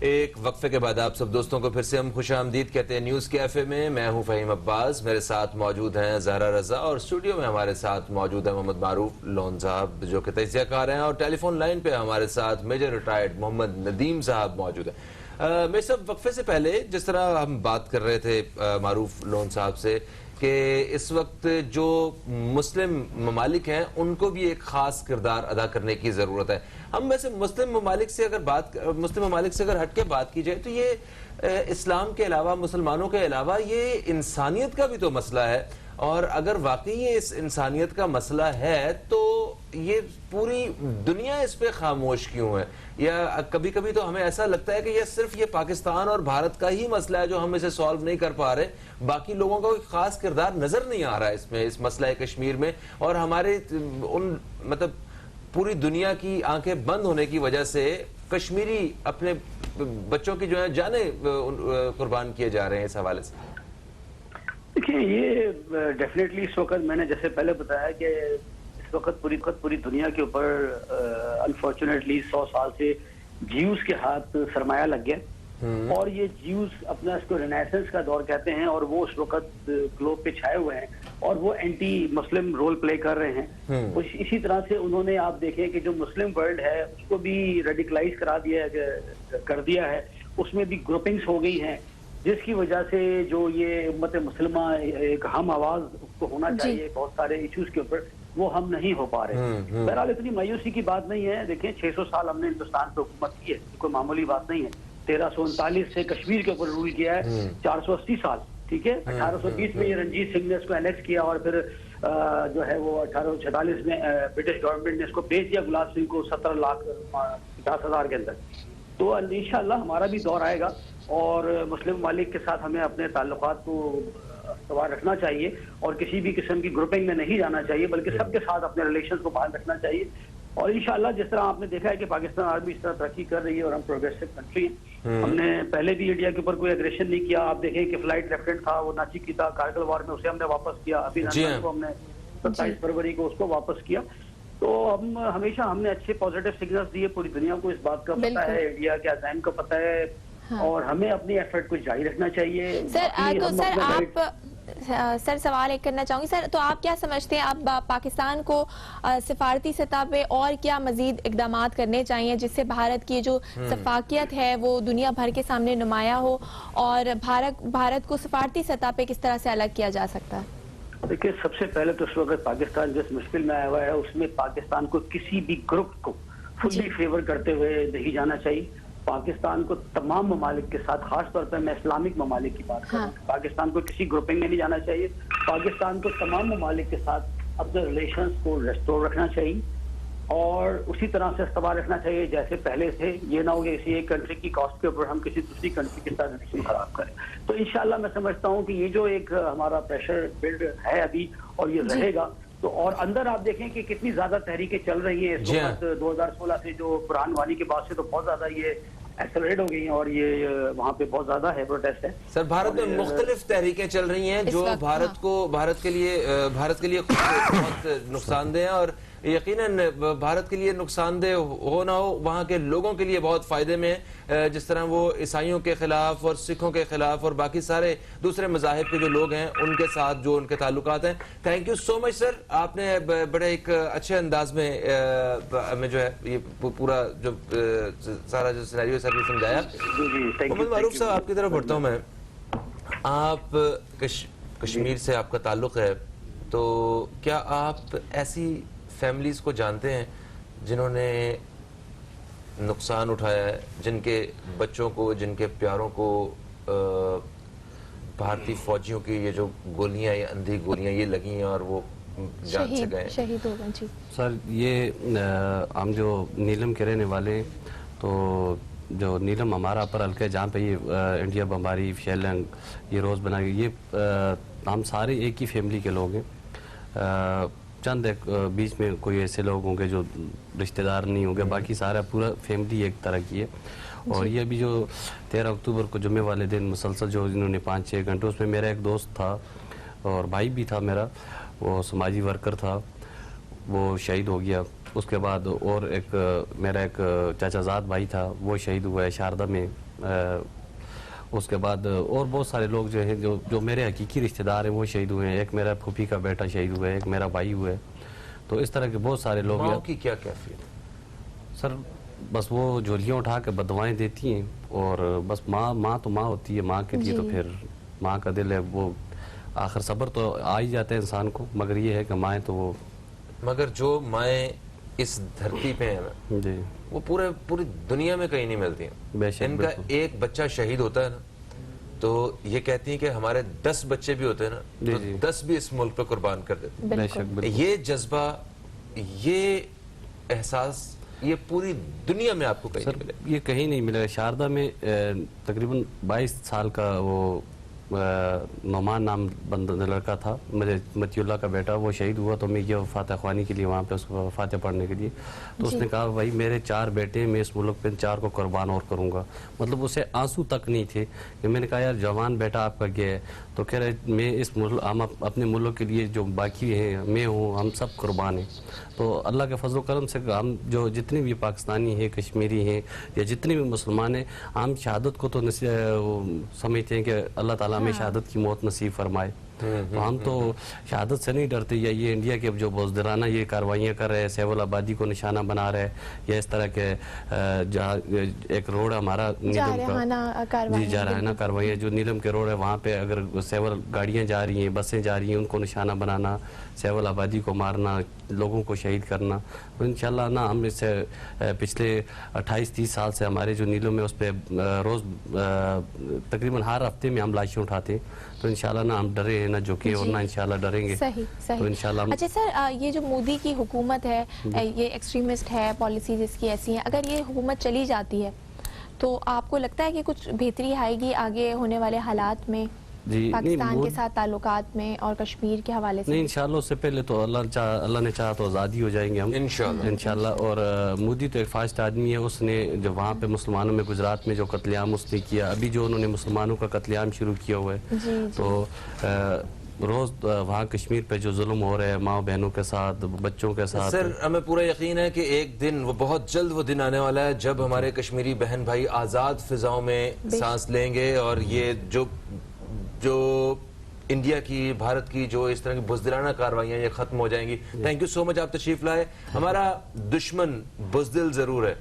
एक वक्फे के बाद आप सब दोस्तों को फिर से हम खुशामदीद कहते हैं न्यूज़ कैफे में। मैं हूं फ़हीम अब्बास, मेरे साथ मौजूद हैं ज़हरा रज़ा और स्टूडियो में हमारे साथ मौजूद है मोहम्मद मारूफ लोन साहब जो कि तजियाकार हैं, और टेलीफोन लाइन पे हमारे साथ मेजर रिटायर्ड मोहम्मद नदीम साहब मौजूद हैं। मेरे सब वक्फे से पहले जिस तरह हम बात कर रहे थे मारूफ लोन साहब से कि इस वक्त जो मुस्लिम ममालिक हैं उनको भी एक ख़ास किरदार अदा करने की ज़रूरत है। हम वैसे मुस्लिम ममालिक से अगर हट के बात की जाए तो ये इस्लाम के अलावा, मुसलमानों के अलावा, ये इंसानियत का भी तो मसला है। और अगर वाकई ये इस इंसानियत का मसला है तो ये पूरी दुनिया इस पे खामोश क्यों है? या कभी कभी तो हमें ऐसा लगता है कि ये सिर्फ ये पाकिस्तान और भारत का ही मसला है जो हम इसे सॉल्व नहीं कर पा रहे, बाकी लोगों का कोई खास किरदार नजर नहीं आ रहा है इसमें, इस मसला कश्मीर में। और हमारे उन मतलब पूरी दुनिया की आंखें बंद होने की वजह से कश्मीरी अपने बच्चों की जो है जाने कुर्बान किए जा रहे हैं इस हवाले से। देखिए, ये डेफिनेटली इस वक्त मैंने जैसे पहले बताया कि इस वक्त पूरी दुनिया के ऊपर अनफॉर्चुनेटली 100 साल से ज्यूस के हाथ सरमाया लग गया और ये ज्यूस अपना इसको रिनेसेंस का दौर कहते हैं और वो उस वक्त ग्लोब पे छाए हुए हैं और वो एंटी मुस्लिम रोल प्ले कर रहे हैं। इसी तरह से उन्होंने आप देखें कि जो मुस्लिम वर्ल्ड है उसको भी रेडिकलाइज कर दिया है, उसमें भी ग्रुपिंग्स हो गई हैं, जिसकी वजह से जो ये उम्मत मुस्लिमा एक हम आवाज उसको होना चाहिए बहुत सारे इश्यूज के ऊपर, वो हम नहीं हो पा रहे। बहरहाल इतनी मायूसी की बात नहीं है। देखिए 600 साल हमने हिंदुस्तान पे हुकूमत की है, कोई मामूली बात नहीं है। 1339 से कश्मीर के ऊपर रूल किया है 480 साल, ठीक है। 1820 में ये रणजीत सिंह ने इसको एनेक्स किया और फिर जो है वो 1846 में ब्रिटिश गवर्नमेंट ने इसको बेच दिया गुलाब सिंह को 17,50,000 के अंदर। तो इंशाअल्लाह हमारा भी दौर आएगा और मुस्लिम मालिक के साथ हमें अपने ताल्लुकात को सवार रखना चाहिए और किसी भी किस्म की ग्रुपिंग में नहीं जाना चाहिए, बल्कि सबके साथ अपने रिलेशंस को बहाल रखना चाहिए। और इंशाअल्लाह जिस तरह आपने देखा है कि पाकिस्तान आर्मी इस तरह तरक्की कर रही है और हम प्रोग्रेसिव कंट्री हैं, हमने पहले भी इंडिया के ऊपर कोई एग्रेशन नहीं किया। आप देखें कि फ्लाइट लेफ्टिनेंट था वो नाची की था कारगिल वॉर में, उसे हमने वापस किया। अभी को हमने 27 फरवरी को उसको वापस किया। तो हम हमेशा हमने अच्छे पॉजिटिव सिग्नल्स दिए, पूरी दुनिया को इस बात का पता है, इंडिया के अज़ाइम को पता है। और हमें अपनी एफर्ट को जारी रखना चाहिए। सर सवाल एक करना चाहूंगी सर, तो आप क्या समझते हैं, आप पाकिस्तान को सिफारती सतह पे और क्या मजीद इकदाम करने चाहिए जिससे भारत की जो सफाकियत है वो दुनिया भर के सामने नुमाया हो और भारत को सिफारती सतह पे किस तरह से अलग किया जा सकता है? देखिए सबसे पहले तो इस वक्त पाकिस्तान जिस मुश्किल में आया हुआ है उसमें पाकिस्तान को किसी भी ग्रुप को फुल्ली फेवर करते हुए नहीं जाना चाहिए। पाकिस्तान को तमाम ममालिक के साथ, खास तौर पर मैं इस्लामिक ममालिक की बात कर रहा हूँ, पाकिस्तान को किसी ग्रुपिंग में नहीं जाना चाहिए। पाकिस्तान को तमाम ममालिक के साथ अपने रिलेशंस को रेस्टोर रखना चाहिए और उसी तरह से इस्तेमाल रखना चाहिए जैसे पहले थे। ये ना हो कि किसी एक कंट्री की कॉस्ट के ऊपर हम किसी दूसरी कंट्री के साथ रिलेशन खराब करें। तो इंशाल्लाह मैं समझता हूँ कि ये जो एक हमारा प्रेशर बिल्ड है अभी और ये रहेगा। तो और अंदर आप देखें कि कितनी ज्यादा तहरीकें चल रही हैं इस वक्त 2016 से, जो कुरान वानी के बाद से तो बहुत ज्यादा ये एक्सेलरेट हो गई हैं और ये वहाँ पे बहुत ज्यादा है प्रोटेस्ट है। सर भारत में मुख्तलिफ तहरीकें चल रही हैं जो भारत के लिए बहुत नुकसानदेह है और यकीनन भारत के लिए नुकसानदेह हो ना हो वहाँ के लोगों के लिए बहुत फायदे में है। जिस तरह वो ईसाइयों के खिलाफ और सिखों के खिलाफ और बाकी सारे दूसरे मज़ाहिब के जो लोग हैं उनके साथ जो उनके ताल्लुकात हैं। Thank you so much sir, आपने बड़े एक अच्छे अंदाज में हमें जो है ये पूरा जो सारा जो सिनेरियो सर ने समझाया। मोहम्मद मारूफ साहब आपकी तरफ बढ़ता हूँ मैं। आप कश्मीर से आपका ताल्लुक है, तो क्या आप ऐसी फैमिलीज को जानते हैं जिन्होंने नुकसान उठाया है, जिनके बच्चों को, जिनके प्यारों को भारतीय फौजियों की ये जो गोलियां, ये अंधी गोलियां ये लगी हैं और वो जान से गए, शहीद हो गए? जी सर, ये हम जो नीलम के रहने वाले, तो जो नीलम हमारा पर हल्का जहाँ पे ये इंडिया बम्बारी शेलंग ये रोज़ बना ये हम सारे एक ही फैमिली के लोग हैं। चंद एक बीच में कोई ऐसे लोग होंगे जो रिश्तेदार नहीं होंगे, बाकी सारा पूरा फैमिली एक तरह की है। और ये अभी जो 13 अक्टूबर को जुम्मे वाले दिन मुसलसल जो इन्होंने 5-6 घंटे, उसमें मेरा एक दोस्त था और भाई भी था मेरा, वो समाजी वर्कर था, वो शहीद हो गया। उसके बाद और एक मेरा एक चाचाजाद भाई था, वो शहीद हुआ है शारदा में। उसके बाद और बहुत सारे लोग जो हैं जो मेरे हकीकी रिश्तेदार हैं वो शहीद हुए हैं। एक मेरा फूफी का बेटा शहीद हुआ है, एक मेरा भाई हुआ है। तो इस तरह के बहुत सारे लोग हैं। की क्या कैफियत सर? बस वो झोलियाँ उठा के बदवाएं देती हैं और बस माँ तो माँ होती है, माँ के लिए तो फिर माँ का दिल है, वो आखिर सब्र तो आ ही जाता है इंसान को, मगर ये है कि माएँ तो वो, मगर जो माएँ इस धरती पे है ना जी, वो पूरी दुनिया में कहीं नहीं मिलती हैं। इनका एक बच्चा शहीद होता है ना तो ये कहती हैं कि हमारे 10 बच्चे भी होते हैं ना तो 10 भी इस मुल्क पे कुर्बान कर देते हैं। ये जज्बा, ये एहसास ये पूरी दुनिया में आपको कहीं नहीं मिलेगा। ये कहीं नहीं मिलेगा। शारदा में तकरीबन 22 साल का वो नोमान नाम लड़का था, मेरे मतियुल्लाह का बेटा, वो शहीद हुआ तो मैं ये फातह ख्वानी के लिए वहाँ पे उसको फातह पढ़ने के लिए, तो उसने कहा भाई मेरे 4 बेटे, मैं इस मुल्क पे 4 को कुर्बान और करूँगा। मतलब उसे आंसू तक नहीं थे कि मैंने कहा यार जवान बेटा आपका गया है, तो कह रहे मैं इस मुल्क, हम अपने मुल्क के लिए जो बाकी हैं, मैं हूँ, हम सब कुर्बान हैं। तो अल्लाह के फजल करम से हम जो जितने भी पाकिस्तानी हैं, कश्मीरी हैं या जितने भी मुसलमान हैं, हम शहादत को तो समझते हैं कि अल्लाह ताला हमें शहादत की मौत नसीब फरमाए। तो हम तो शहादत से नहीं डरते। या ये इंडिया के जो बुज़दिराना ये कार्रवाइयाँ कर रहे हैं, सैफुल आबादी को निशाना बना रहे हैं, या इस तरह के जहाँ एक रोड हमारा नीलम का जी जारहाना कार्रवाइयाँ, जो नीलम के रोड है वहाँ पे अगर सैफुल गाड़ियाँ जा रही हैं, बसें जा रही हैं, उनको निशाना बनाना, सैफुल आबादी को मारना, लोगों को शहीद करना, तो इंशाल्लाह ना हम इससे पिछले 28-30 साल से हमारे जो नीलों में उस पर रोज़ तकरीबन हर हफ्ते में हम लाशें उठाते हैं। तो इंशाल्लाह ना हम डरे हैं ना झुके और ना इंशाल्लाह डरेंगे। सही सही। तो इंशाल्लाह अच्छा सर, ये जो मोदी की हुकूमत है, ये एक्सट्रीमिस्ट है, पॉलिसीज इसकी ऐसी हैं, अगर ये हुकूमत चली जाती है तो आपको लगता है कि कुछ बेहतरी आएगी आगे होने वाले हालात में, पाकिस्तान के साथ ताल्लुकात में और कश्मीर के हवाले से? नहीं, इंशाल्लाह उससे पहले तो अल्लाह ने चाहा तो आज़ादी हो जाएंगे हम इंशाल्लाह। और मोदी तो एक फास्ट आदमी है, उसने जो वहाँ पे मुसलमानों में गुजरात में जो कत्लेआम उसने किया, अभी जो उन्होंने मुसलमानों का कत्लेआम शुरू किया हुआ है, तो रोज वहाँ कश्मीर पे जो जुल्म हो रहे हैं माँ बहनों के साथ, बच्चों के साथ, सर हमें पूरा यकीन है कि एक दिन वो बहुत जल्द वो दिन आने वाला है जब हमारे कश्मीरी बहन भाई आज़ाद फिजाओं में सांस लेंगे और ये जो इंडिया की, भारत की जो इस तरह की बुज़दिलाना कार्रवाइयाँ ये खत्म हो जाएंगी। थैंक यू सो मच, आप तशरीफ लाए। हमारा दुश्मन बुज़दिल जरूर है,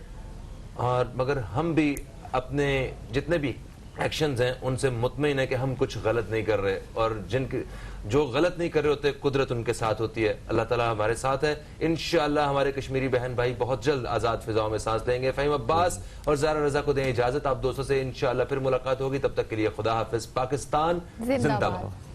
और मगर हम भी अपने जितने भी एक्शंस हैं उनसे मुतमईन है कि हम कुछ गलत नहीं कर रहे, और जिनके जो गलत नहीं कर रहे होते कुदरत उनके साथ होती है। अल्लाह ताला हमारे साथ है। इंशाअल्लाह हमारे कश्मीरी बहन भाई बहुत जल्द आज़ाद फिजाओं में सांस लेंगे। फ़हीम अब्बास और ज़ारा रज़ा को दें इजाज़त, आप दोस्तों से इंशाअल्लाह फिर मुलाकात होगी। तब तक के लिए खुदा हाफिज़। पाकिस्तान जिंदाबाद।